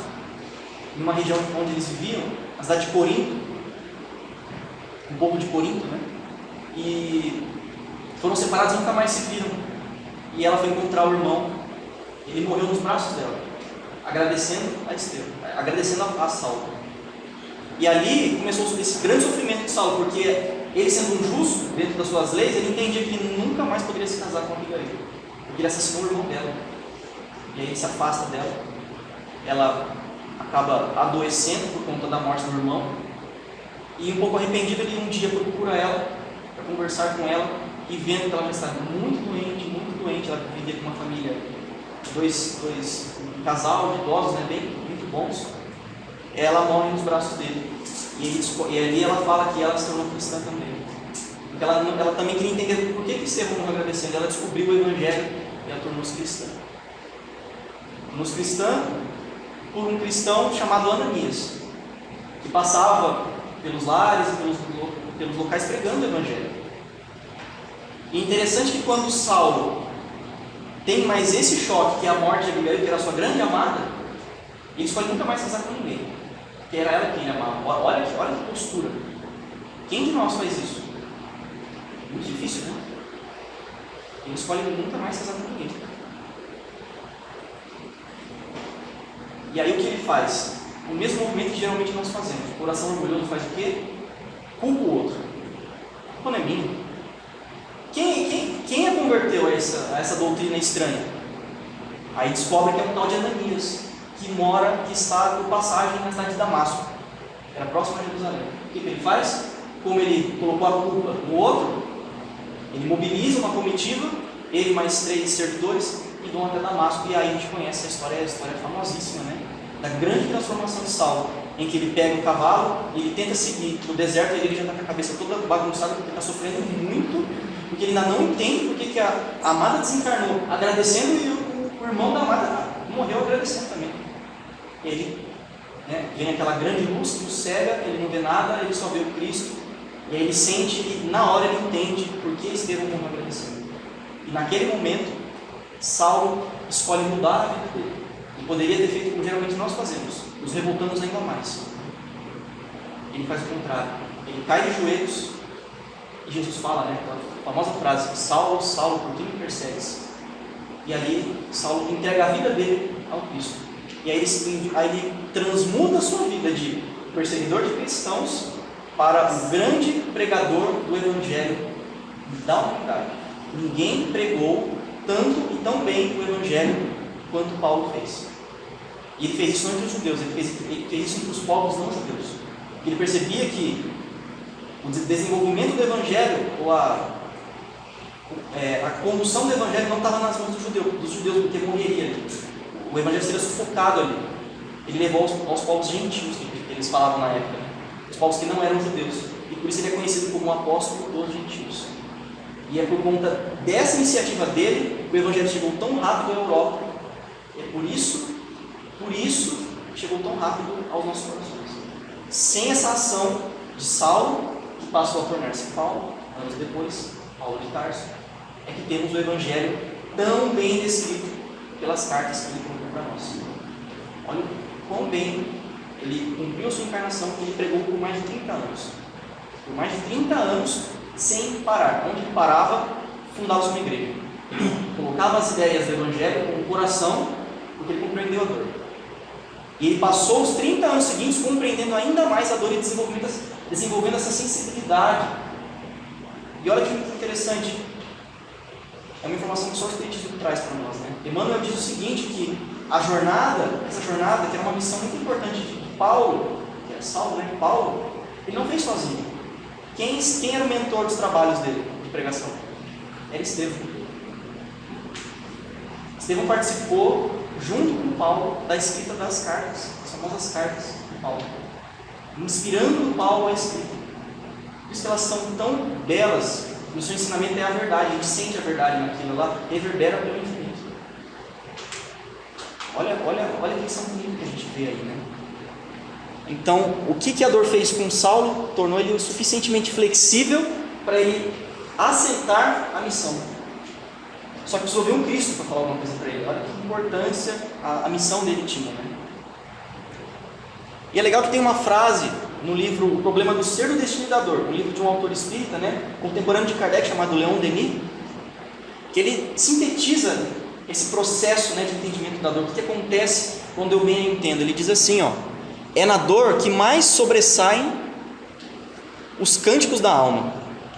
em uma região onde eles viviam, a cidade de Corinto, um povo de Corinto, né? E foram separados e nunca mais se viram. E ela foi encontrar o irmão. Ele morreu nos braços dela, agradecendo a Estevão, agradecendo a Saulo. E ali começou esse grande sofrimento de Saulo, porque ele, sendo um justo dentro das suas leis, ele entendia que ele nunca mais poderia se casar com a Abigail, porque ele assassinou o irmão dela. E aí ele se afasta dela. Ela acaba adoecendo por conta da morte do irmão. E um pouco arrependido, ele um dia procura ela para conversar com ela, e vendo que ela já está muito doente, ela vivia com uma família, um casal de idosos, né, muito bons. Ela morre nos braços dele. E ali ela fala que ela se tornou cristã também. Porque ela também queria entender por que Estevão morreu agradecendo. Ela descobriu o Evangelho e ela tornou-se cristã. Tornou-se cristã por um cristão chamado Ananias, que passava pelos lares e pelos locais pregando o Evangelho. E é interessante que quando Saulo tem mais esse choque, que é a morte de Abigail, que era a sua grande amada, ele escolhe nunca mais casar com ninguém, porque era ela quem ele amava. Olha que postura. Quem de nós faz isso? Muito difícil, né? Ele escolhe nunca mais casar com ninguém. E aí o que ele faz? O mesmo movimento que geralmente nós fazemos. O coração orgulhoso faz o quê? Culpa o outro. A culpa não é minha. Quem a converteu a essa doutrina estranha? Aí descobre que é um tal de Ananias, que está por passagem na cidade de Damasco. Era próximo a Jerusalém. O que ele faz? Como ele colocou a culpa no outro, ele mobiliza uma comitiva, ele mais 3 servidores, e vão até Damasco. E aí a gente conhece a história famosíssima, né? Da grande transformação de Saulo, em que ele pega o cavalo, ele tenta seguir no deserto, e ele já está com a cabeça toda bagunçada, porque ele está sofrendo muito, porque ele ainda não entende porque que a amada desencarnou, agradecendo, e o irmão da amada morreu agradecendo também. Ele, vem aquela grande luz que o cega, ele não vê nada, ele só vê o Cristo, e aí ele sente, e na hora ele entende por que Estevão morreu agradecendo. E naquele momento, Saulo escolhe mudar a vida dele. E poderia ter feito como geralmente nós fazemos, nos revoltamos ainda mais. Ele faz o contrário. Ele cai de joelhos E Jesus fala, né, aquela famosa frase: Saulo, Saulo, por que me persegues? E ali Saulo entrega a vida dele ao Cristo. E aí ele transmuda a sua vida de perseguidor de cristãos para o grande pregador do Evangelho da humanidade. Ninguém pregou tanto e tão bem o Evangelho quanto Paulo fez. E ele fez isso não entre os judeus, ele fez isso entre os povos não judeus. Ele percebia que o desenvolvimento do Evangelho, ou a condução do Evangelho não estava nas mãos dos judeus, porque morreria ali. O Evangelho seria sufocado ali. Ele levou aos povos gentios, que eles falavam na época, né? Os povos que não eram judeus. E por isso ele é conhecido como o apóstolo dos gentios. E é por conta dessa iniciativa dele que o Evangelho chegou tão rápido à Europa. É por isso chegou tão rápido aos nossos corações. Sem essa ação de Saulo, que passou a tornar-se Paulo, anos depois, Paulo de Tarso, é que temos o Evangelho tão bem descrito pelas cartas que ele colocou para nós. Olha o quão bem ele cumpriu a sua encarnação, que ele pregou por mais de 30 anos. Por mais de 30 anos, sem parar. Onde ele parava, fundava uma igreja. Colocava as ideias do Evangelho com o coração, porque ele compreendeu a dor. E ele passou os 30 anos seguintes compreendendo ainda mais a dor e desenvolvendo essa sensibilidade. E olha que interessante, é uma informação que só o Espiritismo traz para nós, né? Emmanuel diz o seguinte, que essa jornada, que era uma missão muito importante de Paulo, que era Saulo, né? Paulo, ele não fez sozinho. Quem era o mentor dos trabalhos dele, de pregação? Era Estevão. Estevão participou, junto com Paulo, da escrita das cartas, as famosas cartas de Paulo, inspirando Paulo a escrita. Por isso que elas são tão belas, o seu ensinamento é a verdade, a gente sente a verdade naquilo, ela reverbera pelo infinito. Olha a questão bonita que a gente vê aí, né? Então, o que a dor fez com Saulo? Tornou ele o suficientemente flexível para ele aceitar a missão. Só que precisou ver um Cristo para falar alguma coisa para ele. Olha que importância a missão dele tinha, né? E é legal que tem uma frase no livro O Problema do Ser do Destino e da Dor, um livro de um autor espírita, né, contemporâneo de Kardec, chamado Leon Denis, que ele sintetiza esse processo, né, de entendimento da dor. O que acontece quando eu bem entendo? Ele diz assim, ó: é na dor que mais sobressaem os cânticos da alma.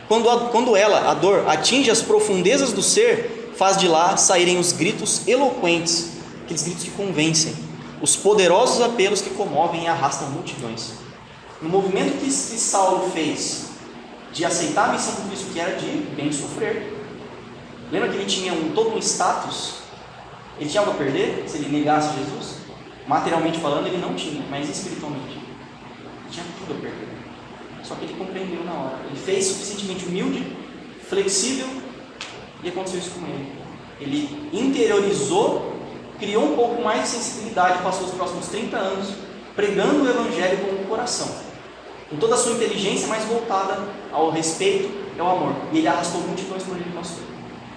Quando ela, a dor, atinge as profundezas do ser, faz de lá saírem os gritos eloquentes, aqueles gritos que convencem, os poderosos apelos que comovem e arrastam multidões. No movimento que Saulo fez de aceitar a missão do Cristo, que era de bem sofrer, lembra que ele tinha todo um status? Ele tinha algo a perder se ele negasse Jesus? Materialmente falando, ele não tinha, mas espiritualmente ele tinha tudo a perder. Só que ele compreendeu na hora. Ele fez suficientemente humilde, flexível, e aconteceu isso com ele. Ele interiorizou, criou um pouco mais de sensibilidade, passou os próximos 30 anos pregando o Evangelho com o coração, com toda a sua inteligência mais voltada ao respeito e ao amor. E ele arrastou multidões por onde ele passou.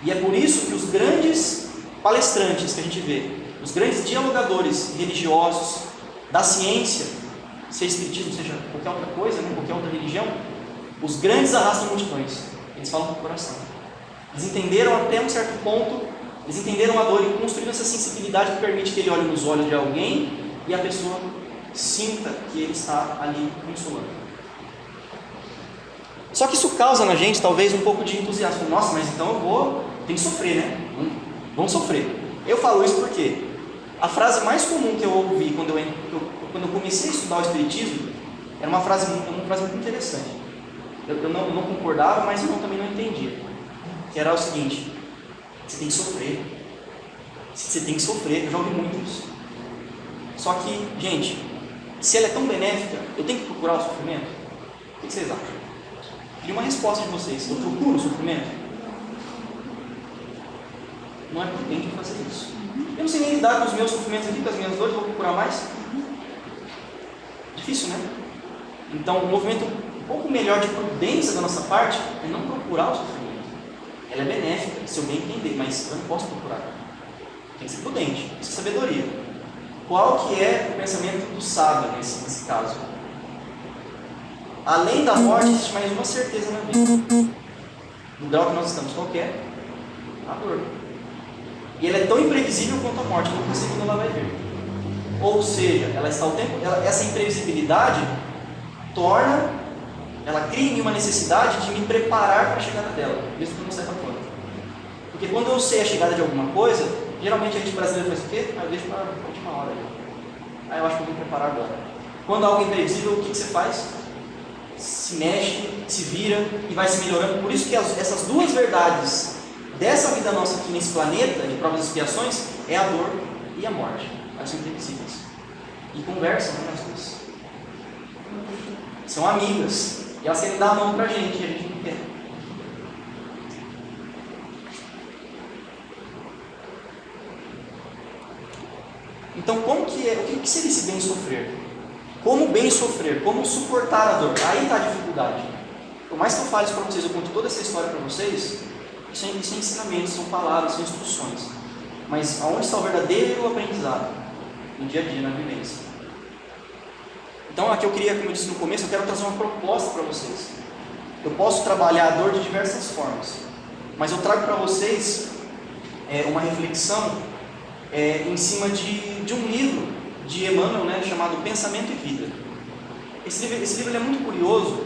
E é por isso que os grandes palestrantes que a gente vê, os grandes dialogadores religiosos da ciência, seja espiritismo, seja qualquer outra coisa, né, qualquer outra religião, os grandes arrastam multidões. Eles falam com o coração. Eles entenderam até um certo ponto, eles entenderam a dor e construíram essa sensibilidade que permite que ele olhe nos olhos de alguém e a pessoa sinta que ele está ali consolando. Só que isso causa na gente talvez um pouco de entusiasmo. Nossa, mas então tem que sofrer, né? Vamos sofrer. Eu falo isso porque a frase mais comum que eu ouvi quando eu comecei a estudar o Espiritismo era uma frase muito interessante. Eu não concordava, mas eu também não entendia. Que era o seguinte: você tem que sofrer. Você tem que sofrer. Eu já ouvi muito isso. Só que, gente, se ela é tão benéfica, eu tenho que procurar o sofrimento? O que vocês acham? Queria uma resposta de vocês. Eu procuro o sofrimento? Não é prudente fazer isso. Eu não sei nem lidar com os meus sofrimentos aqui, com as minhas dores, vou procurar mais? Difícil, né? Então, um movimento um pouco melhor de prudência da nossa parte é não procurar o sofrimento. Ela é benéfica, se eu bem entender, mas eu não posso procurar. Tem que ser prudente, isso é sabedoria. Qual que é o pensamento do sábio nesse caso? Além da morte, existe mais uma certeza na vida. no grau que nós estamos, qual que é? A dor. E ela é tão imprevisível quanto a morte, nunca sei quando ela vai vir. Ou seja, ela está o tempo, essa imprevisibilidade ela cria em mim uma necessidade de me preparar para a chegada dela, mesmo que eu não saiba quando. Porque quando eu sei a chegada de alguma coisa, geralmente a gente brasileiro faz o quê? Eu deixo para a última hora. Aí eu acho que eu vou me preparar agora. Quando algo é imprevisível, o que você faz? Se mexe, se vira e vai se melhorando. Por isso que essas duas verdades dessa vida nossa aqui nesse planeta, de provas e expiações, é a dor e a morte. Elas são imprevisíveis. E conversam, né, as duas. São amigas. E elas querem dar a mão pra gente e a gente não quer. Então, o que seria esse bem sofrer? Como bem sofrer? Como suportar a dor? Aí está a dificuldade. Por mais que eu fale isso para vocês, eu conto toda essa história para vocês, isso é ensinamentos, são palavras, são instruções. Mas aonde está o verdadeiro aprendizado? No dia a dia, na vivência. Então, aqui eu queria, como eu disse no começo, eu quero trazer uma proposta para vocês. Eu posso trabalhar a dor de diversas formas, mas eu trago para vocês uma reflexão em cima de um livro de Emmanuel, né, chamado Pensamento e Vida. Esse livro é muito curioso,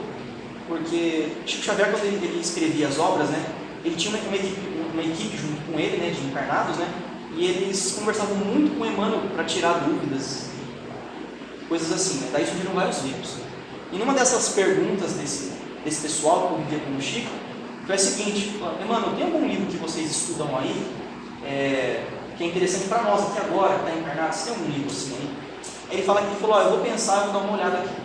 porque Chico Xavier, quando ele escrevia as obras, né, ele tinha uma equipe junto com ele, né, de encarnados, né, e eles conversavam muito com Emmanuel para tirar dúvidas, coisas assim, né, daí surgiram vários livros. E numa dessas perguntas desse pessoal que convivia com o Chico, foi a seguinte: Emmanuel, tem algum livro que vocês estudam aí, que é interessante para nós aqui agora, que está encarnado? Você tem algum livro assim aí? Aí ele falou, eu vou pensar, eu vou dar uma olhada aqui.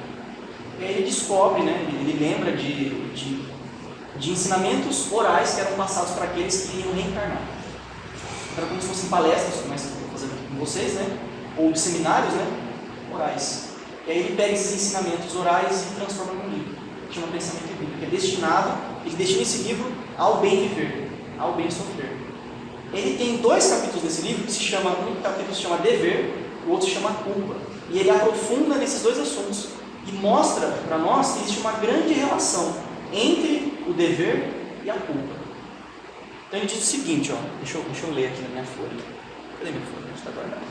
E aí ele descobre, né, ele lembra de ensinamentos orais que eram passados para aqueles que iam reencarnar. Era como se fossem palestras, como eu estou fazendo com vocês, né, ou seminários, né, orais. E aí ele pega esses ensinamentos orais e transforma num livro, que chama Pensamento e Vida, que é ele destina esse livro ao bem viver, ao bem sofrer. Ele tem 2 capítulos desse livro, um capítulo se chama Dever, o outro se chama Culpa. E ele aprofunda nesses 2 assuntos e mostra para nós que existe uma grande relação entre o dever e a culpa. Então ele diz o seguinte, deixa eu ler aqui na minha folha. Cadê minha folha? Está guardada.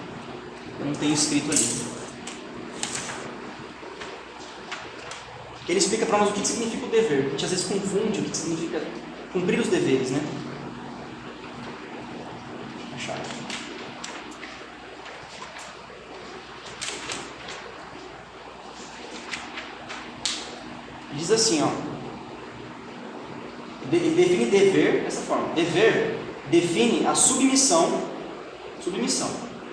Eu não tenho escrito ali. Ele explica para nós o que significa o dever. A gente às vezes confunde o que significa cumprir os deveres, né? Diz assim, ele define dever dessa forma. Dever define a submissão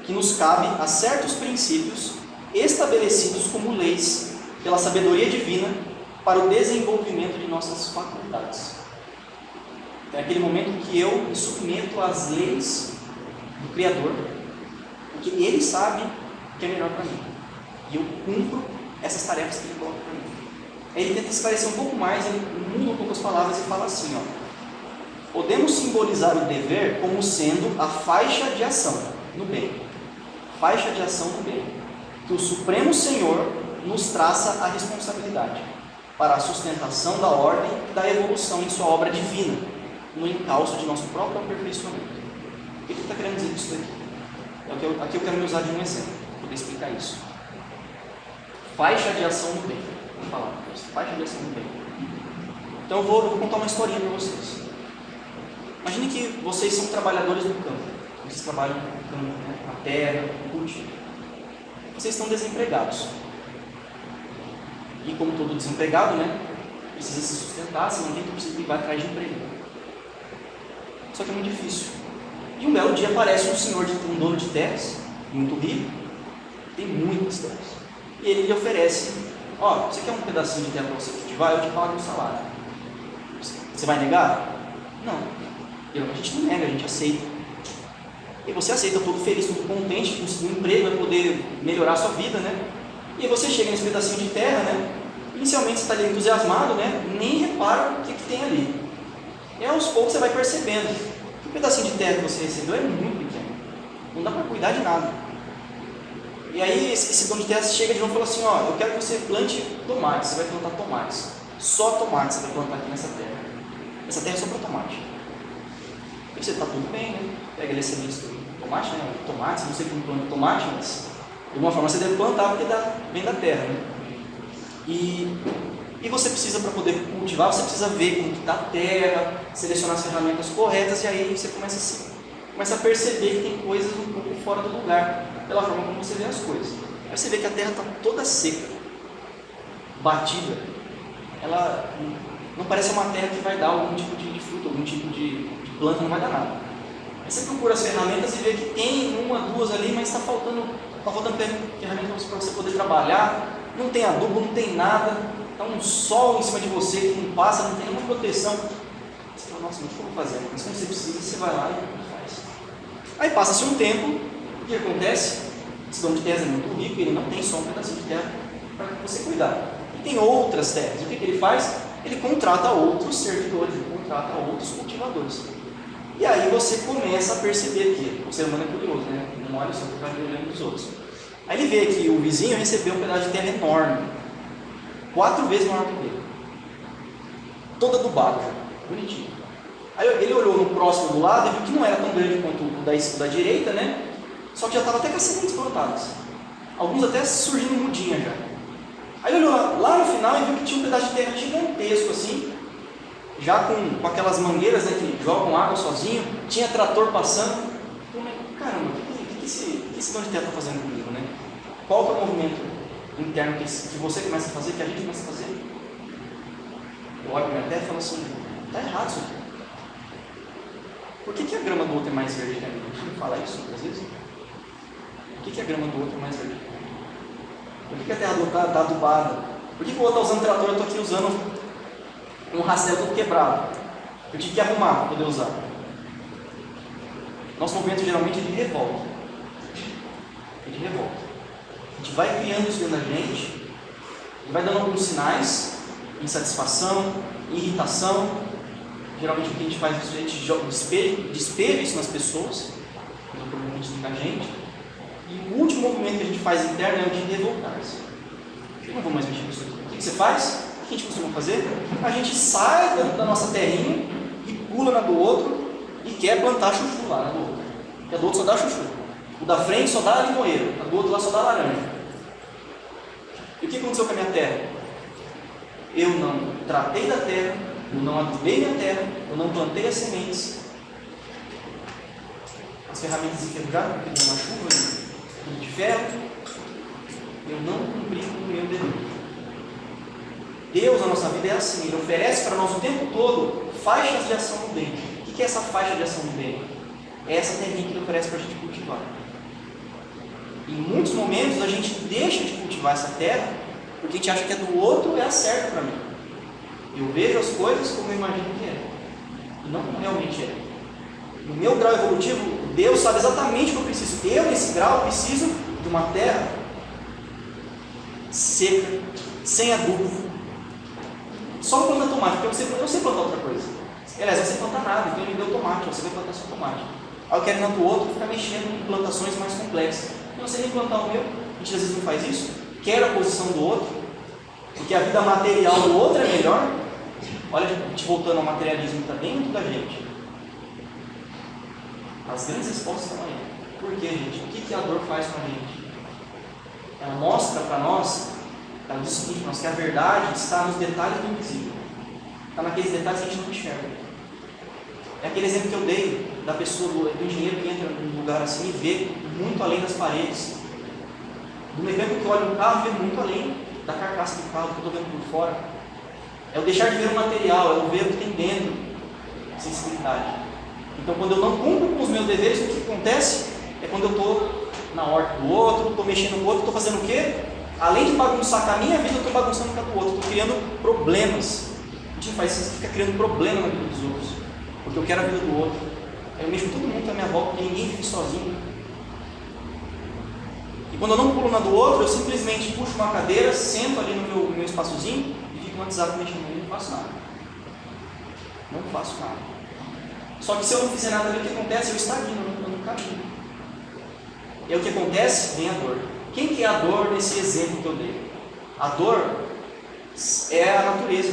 que nos cabe a certos princípios estabelecidos como leis pela sabedoria divina para o desenvolvimento de nossas faculdades. Então, é aquele momento que eu me submeto às leis do Criador, porque Ele sabe o que é melhor para mim, e eu cumpro essas tarefas que Ele coloca para mim. Aí ele tenta esclarecer um pouco mais, ele muda um pouco as palavras e fala assim, podemos simbolizar o dever como sendo a faixa de ação no bem, faixa de ação no bem, que o Supremo Senhor nos traça a responsabilidade para a sustentação da ordem e da evolução em sua obra divina, no encalço de nosso próprio aperfeiçoamento. O que ele está querendo dizer isso daqui? Aqui eu quero me usar de um exemplo, para poder explicar isso. Faixa de ação no bem. Vamos falar, faixa de ação no bem. Então eu vou contar uma historinha para vocês. Imagine que vocês são trabalhadores do campo. Vocês trabalham no campo, né, na terra, no cultivo. Vocês estão desempregados. E como todo desempregado, né, precisa se sustentar, se manter, precisa ir atrás de emprego. Só que é muito difícil. E um belo dia aparece um dono de terras, muito rico, tem muitas terras. E ele lhe oferece, você quer um pedacinho de terra para você cultivar? Eu te pago um salário. Você vai negar? Não. A gente não nega, a gente aceita. E você aceita, todo feliz, todo contente, conseguir um emprego, vai poder melhorar a sua vida, né? E aí você chega nesse pedacinho de terra, né? Inicialmente você está ali entusiasmado, né? Nem repara o que tem ali. E aos poucos você vai percebendo que o pedacinho de terra que você recebeu é muito pequeno. Não dá para cuidar de nada. E aí esse dono de terra chega de novo e fala assim, eu quero que você plante tomates, você vai plantar tomates. Só tomates você vai plantar aqui nessa terra. essa terra é só para tomate. E você está tudo bem, né? Pega ali a semente do tomate, né? Tomate, não sei como planta tomate, mas de alguma forma você deve plantar porque vem da terra, né? E você precisa, para poder cultivar, você precisa ver como está a terra, selecionar as ferramentas corretas, e aí você começa a perceber que tem coisas um pouco fora do lugar, pela forma como você vê as coisas. Aí você vê que a terra está toda seca, batida. Ela não parece uma terra que vai dar algum tipo de fruto, algum tipo de planta, não vai dar nada. Aí você procura as ferramentas e vê que tem uma, duas ali, mas está faltando ferramentas para você poder trabalhar. Não tem adubo, não tem nada. Está um sol em cima de você que não passa, não tem nenhuma proteção. Você fala, nossa, mas o que eu vou fazer? Mas quando você precisa, você vai lá e faz. Aí passa-se um tempo, o que acontece? Esse dono de terra é muito rico, ele não tem só um pedacinho de terra para você cuidar. E tem outras terras. O que ele faz? Ele contrata outros servidores, ele contrata outros cultivadores. E aí você começa a perceber que o ser humano é curioso, né? Não olha só para olhando dos outros. Aí ele vê que o vizinho recebeu um pedaço de terra enorme, 4 vezes maior que o dele, todo adubado, bonitinho. Aí ele olhou no próximo do lado e viu que não era tão grande quanto o da direita, né? Só que já estava até com as sementes plantadas, alguns até surgindo mudinha já. Aí ele olhou lá no final e viu que tinha um pedaço de terra gigantesco assim, já com aquelas mangueiras, né, que jogam água sozinho, tinha trator passando. Caramba, o que esse dono de terra está fazendo comigo, né? Qual que é o movimento interno que você começa a fazer, que a gente começa a fazer? Eu olho para minha terra e falo assim, está errado isso aqui. Por que a grama do outro é mais verde que a minha? A gente não fala isso às vezes? Por que a grama do outro é mais verde que a minha? Por que a terra do outro está adubada? Por que o outro está usando trator e eu estou aqui usando um rastel todo quebrado? Eu tive que arrumar para poder usar. Nosso movimento geralmente é de revolta. É de revolta. A gente vai criando isso dentro da gente, e vai dando alguns sinais, insatisfação, irritação. Geralmente o que a gente faz é a gente despeja isso nas pessoas, que é um problema que a gente tem com a gente. E o último movimento que a gente faz interno é o de revoltar-se. Eu não vou mais mexer nisso aqui. O que você faz? O que a gente costuma fazer? A gente sai da nossa terrinha e pula na do outro e quer plantar chuchu lá na do outro. Porque a do outro só dá chuchu. O da frente só dá limoeiro, a do outro lá só dá laranja. E o que aconteceu com a minha terra? Eu não tratei da terra, eu não adubei minha terra, eu não plantei as sementes. As ferramentas enferrujaram, porque deu uma chuva de ferro. Eu não cumpri com o meu dever. Deus, na nossa vida, é assim. Ele oferece para nós o tempo todo faixas de ação no bem. O que é essa faixa de ação no bem? É essa terrinha que Ele oferece para a gente cultivar. Em muitos momentos a gente deixa de cultivar essa terra porque a gente acha que a do outro é a certa para mim. Eu vejo as coisas como eu imagino que é. E não como realmente é. No meu grau evolutivo, Deus sabe exatamente o que eu preciso. Eu, nesse grau, preciso de uma terra seca, sem adubo. Só planta tomate, porque eu não sei plantar outra coisa. Aliás, eu não sei plantar nada, então Ele me deu tomate, você vai plantar só tomate. Aí eu quero ir na do outro ficar mexendo em plantações mais complexas. Eu não sei nem plantar o meu, a gente às vezes não faz isso. Quer a posição do outro, porque a vida material do outro é melhor. Olha, a gente voltando ao materialismo que está dentro da gente. As grandes respostas estão aí. Por quê, gente? O que a dor faz com a gente? Ela mostra para nós, ela diz o seguinte para nós, que a verdade está nos detalhes do invisível. Está naqueles detalhes que a gente não enxerga. É aquele exemplo que eu dei da pessoa, do engenheiro que entra num lugar assim e vê muito além das paredes. Do mecânico que olha um carro e vê muito além da carcaça do carro que eu estou vendo por fora. É o deixar de ver o material, é o ver o que tem dentro. Sensibilidade. Então, quando eu não cumpro com os meus deveres, o que acontece é quando eu estou na horta do outro, estou mexendo com o outro, estou fazendo o quê? Além de bagunçar com a minha vida, eu estou bagunçando com a do outro, estou criando problemas. A gente faz isso, fica criando problema na vida dos outros, porque eu quero a vida do outro. Eu mexo com todo mundo à minha volta, porque ninguém vive sozinho. E quando eu não pulo na do outro, eu simplesmente puxo uma cadeira, sento ali no meu espaçozinho e fico no WhatsApp mexendo e não faço nada. Não faço nada. Só que se eu não fizer nada ali, o que acontece? Eu estagno, eu não caminho. E aí o que acontece? Vem a dor. Quem que é a dor nesse exemplo que eu dei? A dor é a natureza.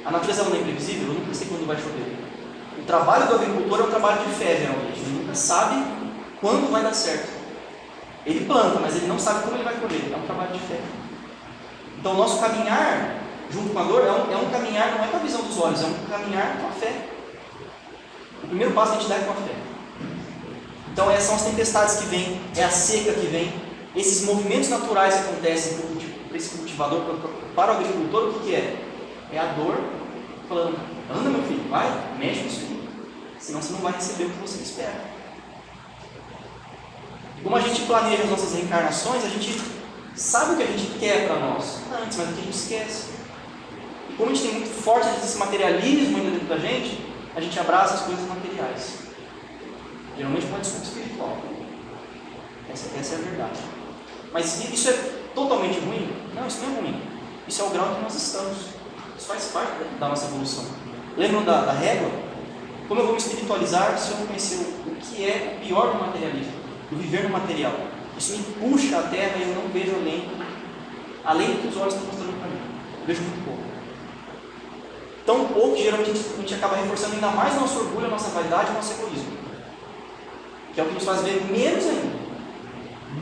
A natureza ela não é imprevisível, eu nunca sei quando vai chover. O trabalho do agricultor é um trabalho de fé, geralmente. Ele nunca sabe quando vai dar certo. Ele planta, mas ele não sabe como ele vai colher. É um trabalho de fé. Então, o nosso caminhar junto com a dor é um caminhar, não é com a visão dos olhos, é um caminhar com a fé. O primeiro passo que a gente dá é com a fé. Então, são as tempestades que vêm, é a seca que vem, esses movimentos naturais que acontecem para esse cultivador, para o agricultor, o que é? É a dor falando: anda, meu filho, vai, mexe com isso aí, senão você não vai receber o que você espera. E como a gente planeja as nossas reencarnações, a gente sabe o que a gente quer para nós antes, mas o que a gente esquece. E como a gente tem muito forte esse materialismo ainda dentro da gente abraça as coisas materiais. Geralmente com uma desculpa espiritual. Essa é a verdade. Mas isso é totalmente ruim? Não, isso não é ruim. Isso é o grau em que nós estamos. Isso faz parte da nossa evolução. Lembram da régua? Como eu vou me espiritualizar se eu não conhecer o que é o pior do materialismo, do viver no material? Isso me puxa à terra e eu não vejo além do que os olhos estão mostrando para mim. Eu vejo muito pouco. Tão pouco que geralmente a gente acaba reforçando ainda mais o nosso orgulho, a nossa vaidade e o nosso egoísmo. Que é o que nos faz ver menos ainda.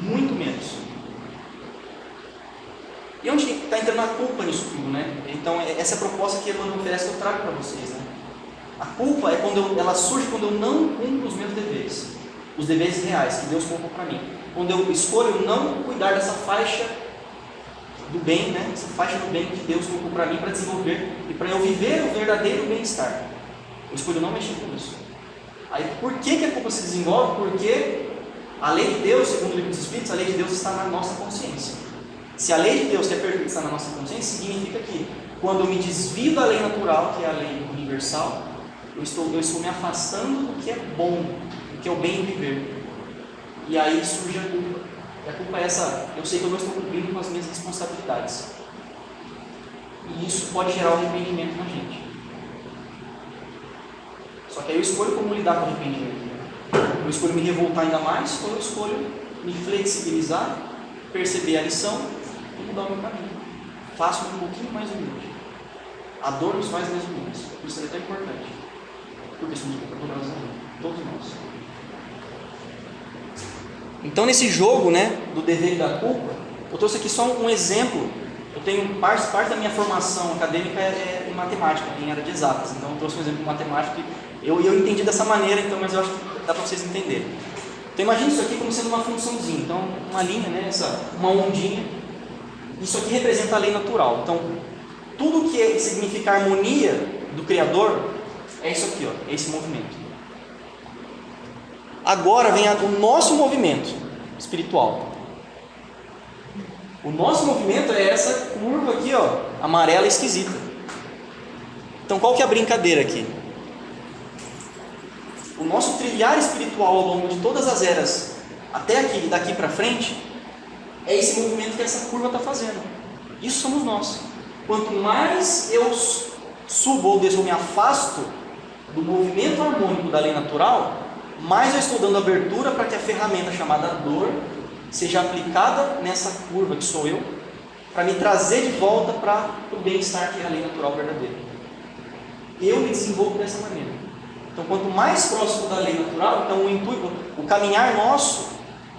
Muito menos. E onde está entrando a culpa nisso tudo, né? Então, essa é a proposta que Emmanuel oferece que eu trago para vocês, né? A culpa é ela surge quando eu não cumpro os meus deveres. Os deveres reais que Deus colocou para mim. Quando eu escolho não cuidar dessa faixa do bem, né? Essa faixa do bem que Deus colocou para mim para desenvolver e para eu viver o verdadeiro bem-estar. Eu escolho não mexer com isso. Aí, por que a culpa se desenvolve? Porque a lei de Deus, segundo o livro dos Espíritos, a lei de Deus está na nossa consciência. Se a lei de Deus, que é perfeita, está na nossa consciência, significa que quando eu me desvio da lei natural, que é a lei universal, eu estou me afastando do que é bom, do que é o bem viver. E aí surge a culpa. E a culpa é essa: eu sei que eu não estou cumprindo com as minhas responsabilidades. E isso pode gerar um arrependimento na gente. Só que aí eu escolho como lidar com o arrependimento. Eu escolho me revoltar ainda mais, ou eu escolho me flexibilizar, perceber a lição e mudar o meu caminho. Faço um pouquinho mais humilde. A dor nos faz mais humildes. Isso é tão importante. Porque somos pecadores ainda. Todos nós. Então, nesse jogo, né, do dever e da culpa, eu trouxe aqui só um exemplo. Eu tenho parte da minha formação acadêmica é em matemática, em área de exatas. Então, eu trouxe um exemplo de matemática que eu entendi dessa maneira, então, mas eu acho que dá para vocês entenderem. Então, imagine isso aqui como sendo uma funçãozinha. Então, uma linha, né, uma ondinha. Isso aqui representa a lei natural. Então, tudo que significa a harmonia do Criador é isso aqui, ó, é esse movimento. Agora vem o nosso movimento espiritual. O nosso movimento é essa curva aqui, ó, amarela esquisita. Então, qual que é a brincadeira aqui? O nosso trilhar espiritual ao longo de todas as eras, até aqui e daqui para frente, é esse movimento que essa curva está fazendo. Isso somos nós. Quanto mais eu subo ou desço, me afasto do movimento harmônico da lei natural, mais eu estou dando abertura para que a ferramenta chamada dor seja aplicada nessa curva que sou eu, para me trazer de volta para o bem-estar que é a lei natural verdadeira. Eu me desenvolvo dessa maneira. Então, quanto mais próximo da lei natural, então o intuito, o caminhar nosso,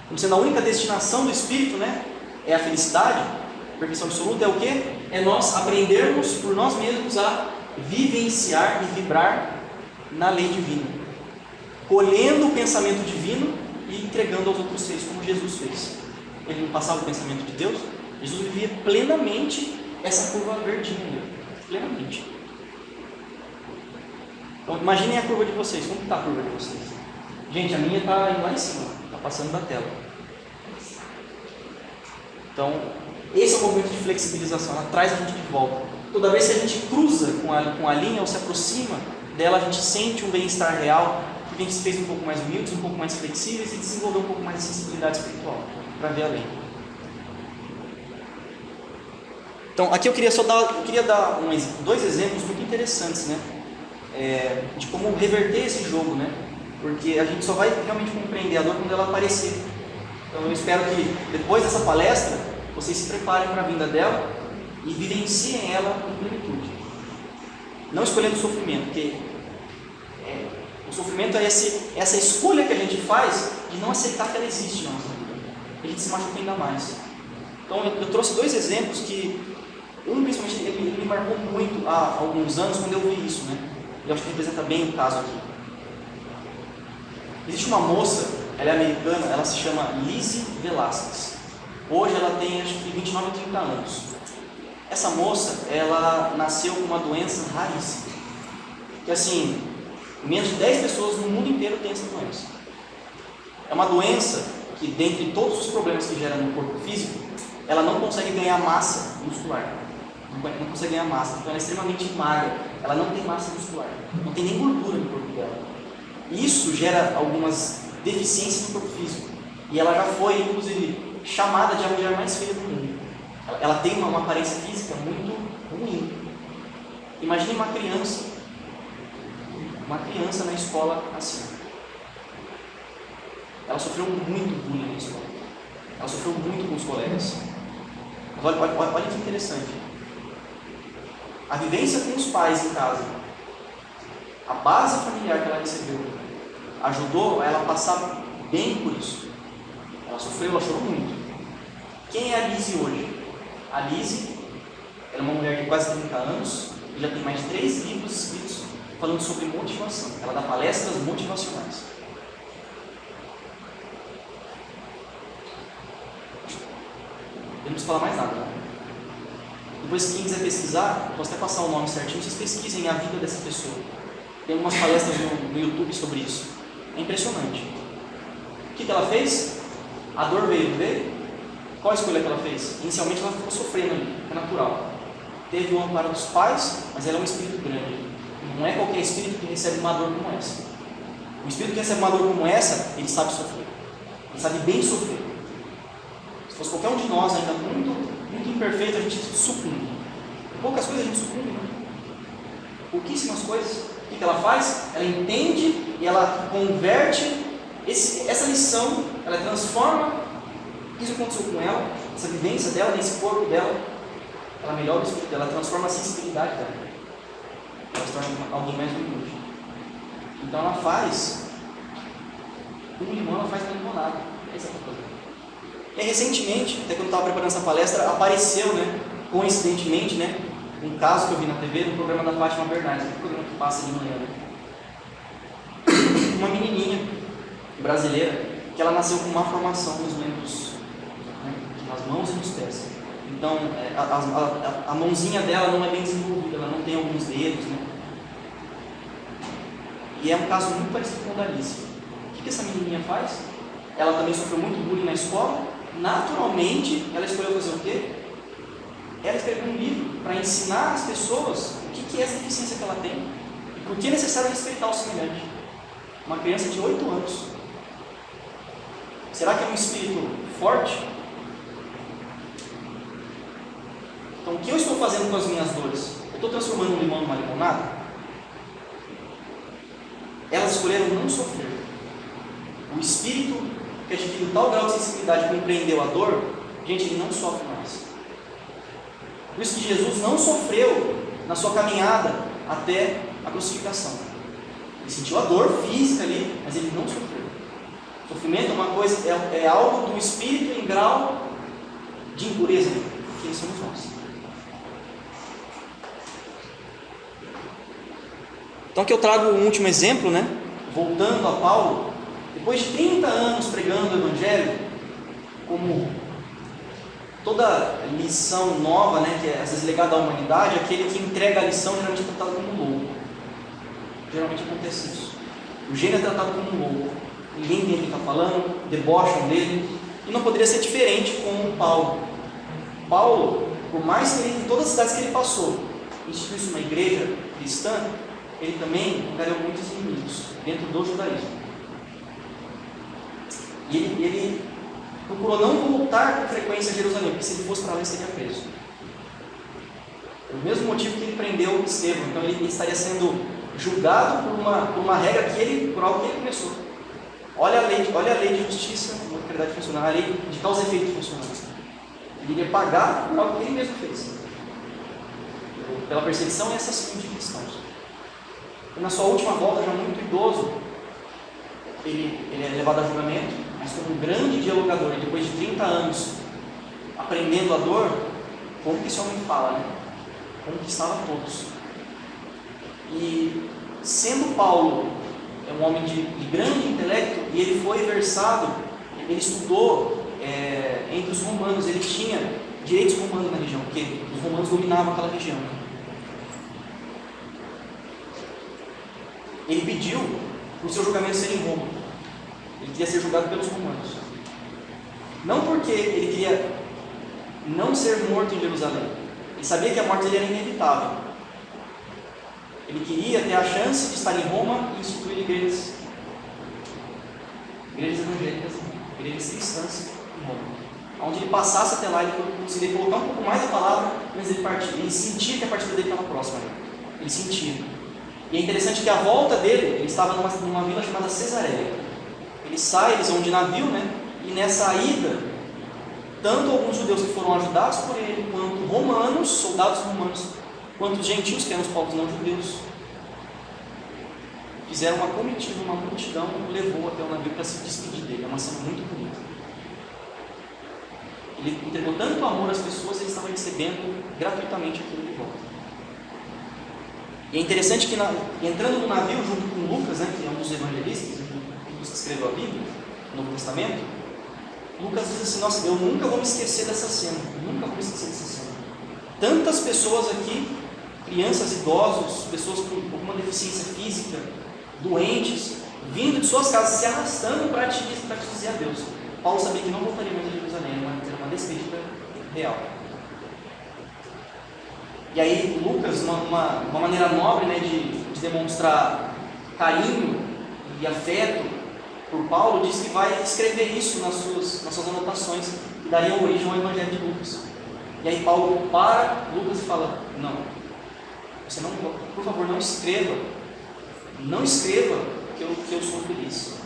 como sendo a única destinação do Espírito, né, é a felicidade, a perfeição absoluta, é o quê? É nós aprendermos por nós mesmos a vivenciar e vibrar na lei divina, colhendo o pensamento divino e entregando aos outros seres, como Jesus fez. Ele não passava o pensamento de Deus, Jesus vivia plenamente essa curva verdinha dele, plenamente. Então, imaginem a curva de vocês. Como está a curva de vocês? Gente, a minha está indo lá em cima, está passando da tela. Então, esse é o movimento de flexibilização, ela traz a gente de volta. Toda vez que a gente cruza com a linha ou se aproxima dela, a gente sente um bem-estar real, porque a gente se fez um pouco mais humildes, um pouco mais flexíveis e desenvolveu um pouco mais de sensibilidade espiritual para ver além. Então, aqui eu queria dar dois exemplos muito interessantes, né? De como reverter esse jogo, né? Porque a gente só vai realmente compreender a dor quando ela aparecer. Então eu espero que depois dessa palestra vocês se preparem para a vinda dela e vivenciem ela em plenitude. não escolhendo o sofrimento, porque o sofrimento é essa escolha que a gente faz de não aceitar que ela existe na nossa vida. A gente se machuca ainda mais. Então eu trouxe 2 exemplos que, principalmente, ele me marcou muito há alguns anos quando eu vi isso, né? Eu acho que representa bem o caso aqui. Existe uma moça, ela é americana, ela se chama Lizzie Velasquez. Hoje ela tem acho que 29 ou 30 anos. Essa moça, ela nasceu com uma doença raríssima. Que assim, menos de 10 pessoas no mundo inteiro têm essa doença. É uma doença que, dentre todos os problemas que gera no corpo físico, ela não consegue ganhar massa muscular. Não consegue ganhar massa, então ela é extremamente magra. Ela não tem massa muscular, não tem nem gordura no corpo dela. Isso gera algumas deficiências no corpo físico. E ela já foi, inclusive, chamada de a mulher mais feia do mundo. Ela tem uma aparência física muito ruim. Imagine uma criança na escola assim. Ela sofreu muito bullying na escola. Ela sofreu muito com os colegas. Mas olha que interessante. A vivência com os pais em casa, a base familiar que ela recebeu, ajudou ela a passar bem por isso. Ela sofreu, ela chorou muito. Quem é a Lizzie hoje? A Lizzie, ela é uma mulher de quase 30 anos e já tem mais de 3 livros escritos falando sobre motivação. Ela dá palestras motivacionais. Eu não preciso falar mais nada, né? Depois, quem quiser pesquisar, posso até passar o nome certinho, vocês pesquisem a vida dessa pessoa. Tem algumas palestras no YouTube sobre isso. É impressionante. O que ela fez? A dor veio. Qual a escolha que ela fez? Inicialmente ela ficou sofrendo ali, é natural. Teve o amparo dos pais, mas ela é um espírito grande. Não é qualquer espírito que recebe uma dor como essa. O espírito que recebe uma dor como essa, ele sabe sofrer. Ele sabe bem sofrer. Se fosse qualquer um de nós ainda muito imperfeito, a gente sucumbe. Poucas coisas a gente sucumbe, né? Pouquíssimas coisas. O que ela faz? Ela entende e ela converte essa lição, ela transforma isso que aconteceu com ela, essa vivência dela, nesse corpo dela, ela melhora o espírito dela, ela transforma a sensibilidade dela, ela se torna alguém mais humilde. Então ela faz um limão, ela faz uma limonada. Essa é a coisa. E recentemente, até quando eu estava preparando essa palestra, apareceu, né, coincidentemente, né, um caso que eu vi na TV, no programa da Fátima Bernardes, um programa que passa de manhã, né? Uma menininha brasileira que ela nasceu com uma formação nos membros, né, nas mãos e nos pés. Então, a mãozinha dela não é bem desenvolvida, ela não tem alguns dedos, né? E é um caso muito parecido com o da Alice. O que essa menininha faz? Ela também sofreu muito bullying na escola. Naturalmente, ela escolheu fazer o quê? Ela escreveu um livro para ensinar as pessoas o que é essa deficiência que ela tem e por que é necessário respeitar o semelhante. Uma criança de 8 anos. Será que é um espírito forte? Então, o que eu estou fazendo com as minhas dores? Eu estou transformando um limão numa limonada? Elas escolheram não sofrer. O espírito que adquiriu tal grau de sensibilidade e compreendeu a dor, gente, ele não sofre mais. Por isso que Jesus não sofreu na sua caminhada até a crucificação. Ele sentiu a dor física ali, mas ele não sofreu. O sofrimento é uma coisa, é algo do espírito em grau de impureza, que somos nós. Então aqui eu trago um último exemplo, né? Voltando a Paulo, depois de 30 anos pregando o Evangelho, como toda lição nova, né, que é às vezes legada à humanidade, aquele que entrega a lição geralmente é tratado como louco. Geralmente acontece isso. O gênio é tratado como louco. Ninguém entende o que está falando, debocham dele. E não poderia ser diferente com Paulo. Paulo, por mais que ele, em todas as cidades que ele passou, instituísse uma igreja cristã, ele também angariou muitos inimigos dentro do judaísmo. E ele procurou não voltar com frequência a Jerusalém, porque se ele fosse para lá ele seria preso. Pelo mesmo motivo que ele prendeu Estevão. Então ele estaria sendo julgado por uma regra por algo que ele começou. Olha a lei de justiça, uma verdade funcional, a lei de causa e efeito funcional. Ele iria pagar por algo que ele mesmo fez. pela perseguição e assassínio de cristãos. E na sua última volta, já muito idoso, ele é levado a julgamento, mas como um grande dialogador, e depois de 30 anos aprendendo a dor, como que esse homem fala, né? Conquistava todos. E sendo Paulo um homem de grande intelecto, e ele foi versado, ele estudou entre os romanos, ele tinha direitos romanos na região, porque os romanos dominavam aquela região. Ele pediu para o seu julgamento ser em Roma. Ele queria ser julgado pelos romanos. Não porque ele queria não ser morto em Jerusalém. Ele sabia que a morte dele era inevitável. Ele queria ter a chance de estar em Roma e instituir igrejas evangélicas, igrejas cristãs em Roma. Onde ele passasse até lá, ele conseguiria colocar um pouco mais a palavra, mas ele partia. Ele sentia que a partida dele estava próxima. Ele sentia. E é interessante que a volta dele, ele estava numa vila chamada Cesareia. Ele sai, eles vão de navio, né? E nessa ida, tanto alguns judeus que foram ajudados por ele, quanto romanos, soldados romanos, quanto gentios, que eram os povos não judeus, fizeram uma comitiva, uma multidão, e o levou até o navio para se despedir dele. É uma cena muito bonita. Ele entregou tanto amor às pessoas, ele estava recebendo gratuitamente aquilo de volta. E é interessante que, entrando no navio, junto com Lucas, né, que é um dos evangelistas, Lucas que escreveu a Bíblia, no Novo Testamento, Lucas diz assim: nossa, eu nunca vou me esquecer dessa cena, Tantas pessoas aqui, crianças, idosos, pessoas com alguma deficiência física, doentes, vindo de suas casas, se arrastando para te dizer adeus. Paulo sabia que não voltaria mais a Jerusalém, era uma despedida real. E aí Lucas, uma maneira nobre, né, de demonstrar carinho e afeto por Paulo, diz que vai escrever isso nas suas anotações, que dariam origem ao Evangelho de Lucas. E aí Paulo para Lucas e fala: não, você não, por favor, não escreva que eu sou feliz.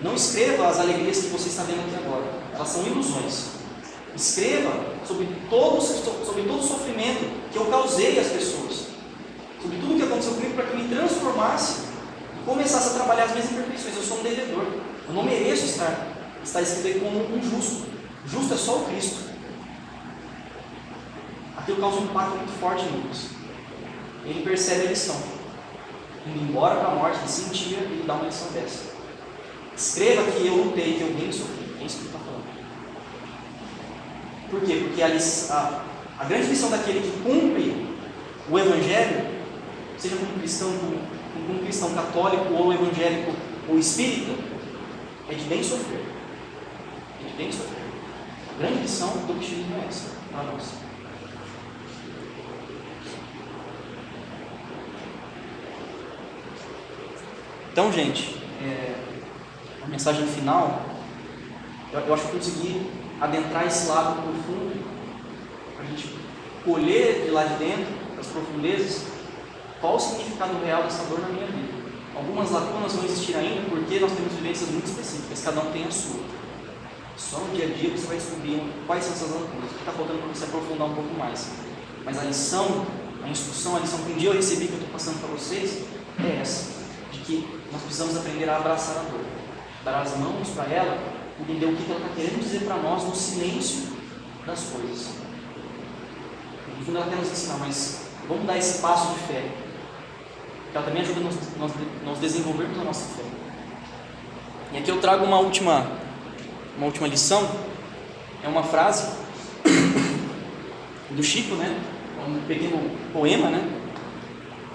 Não escreva as alegrias que você está vendo aqui agora, elas são ilusões. Escreva sobre todo o sofrimento que eu causei às pessoas, sobre tudo que aconteceu comigo, para que eu me transformasse e começasse a trabalhar as minhas imperfeições. Eu sou um devedor, eu não mereço estar escrito aí como um justo. Justo é só o Cristo. Aquilo causa um impacto muito forte em Lucas. Ele percebe a lição. Indo embora para a morte, ele sentia, ele dá uma lição dessa. Escreva que eu lutei, que eu bem sofri. É isso que ele está falando. Por quê? Porque a grande lição daquele que cumpre o Evangelho, seja como um cristão católico, ou evangélico, ou espírita, é de bem sofrer. É de bem sofrer. A grande lição do cristianismo é essa, para nós. Então, gente, a mensagem final, eu acho que eu consegui adentrar esse lado profundo, para a gente colher de lá de dentro, das profundezas, qual o significado real dessa dor na minha vida. Algumas lacunas vão existir ainda, porque nós temos vivências muito específicas, cada um tem a sua. Só no dia a dia você vai descobrir quais são essas lacunas, o que está faltando para você aprofundar um pouco mais. Mas a lição, a instrução, a lição que um dia eu recebi, que eu estou passando para vocês, é essa, de que nós precisamos aprender a abraçar a dor, dar as mãos para ela, entender o que ela está querendo dizer para nós no silêncio das coisas. No fundo ela quer nos ensinar, mas vamos dar esse passo de fé, que ela também ajuda nós desenvolvermos a nossa fé. E aqui eu trago uma última lição, é uma frase do Chico, né? Um pequeno poema, né?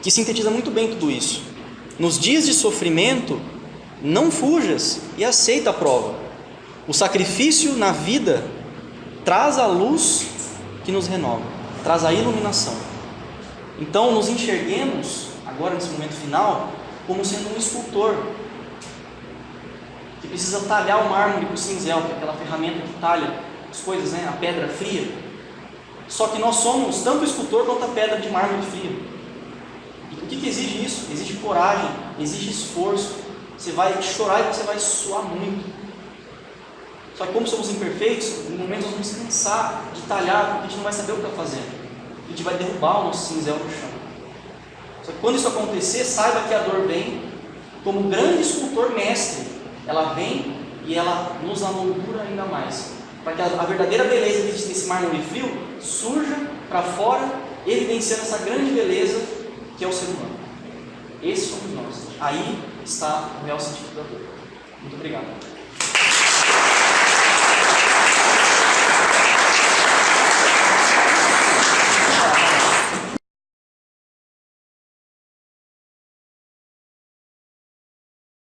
Que sintetiza muito bem tudo isso. Nos dias de sofrimento, não fujas e aceita a prova. O sacrifício na vida traz a luz que nos renova, traz a iluminação. Então, nos enxerguemos, agora nesse momento final, como sendo um escultor que precisa talhar o mármore com o cinzel, que é aquela ferramenta que talha as coisas, né? A pedra fria. Só que nós somos tanto o escultor quanto a pedra de mármore fria. O que exige isso? Exige coragem, exige esforço. Você vai chorar e você vai suar muito. Só que como somos imperfeitos, no momento nós vamos cansar de talhar, porque a gente não vai saber o que está fazendo. a gente vai derrubar o nosso cinzel no chão. Só que quando isso acontecer, saiba que a dor vem como um grande escultor mestre. Ela vem e ela nos amoldura ainda mais, para que a verdadeira beleza que existe nesse mármore frio surja para fora, evidenciando essa grande beleza que é o ser humano. Esse somos nós. Aí está o real sentido da dor. Muito obrigado.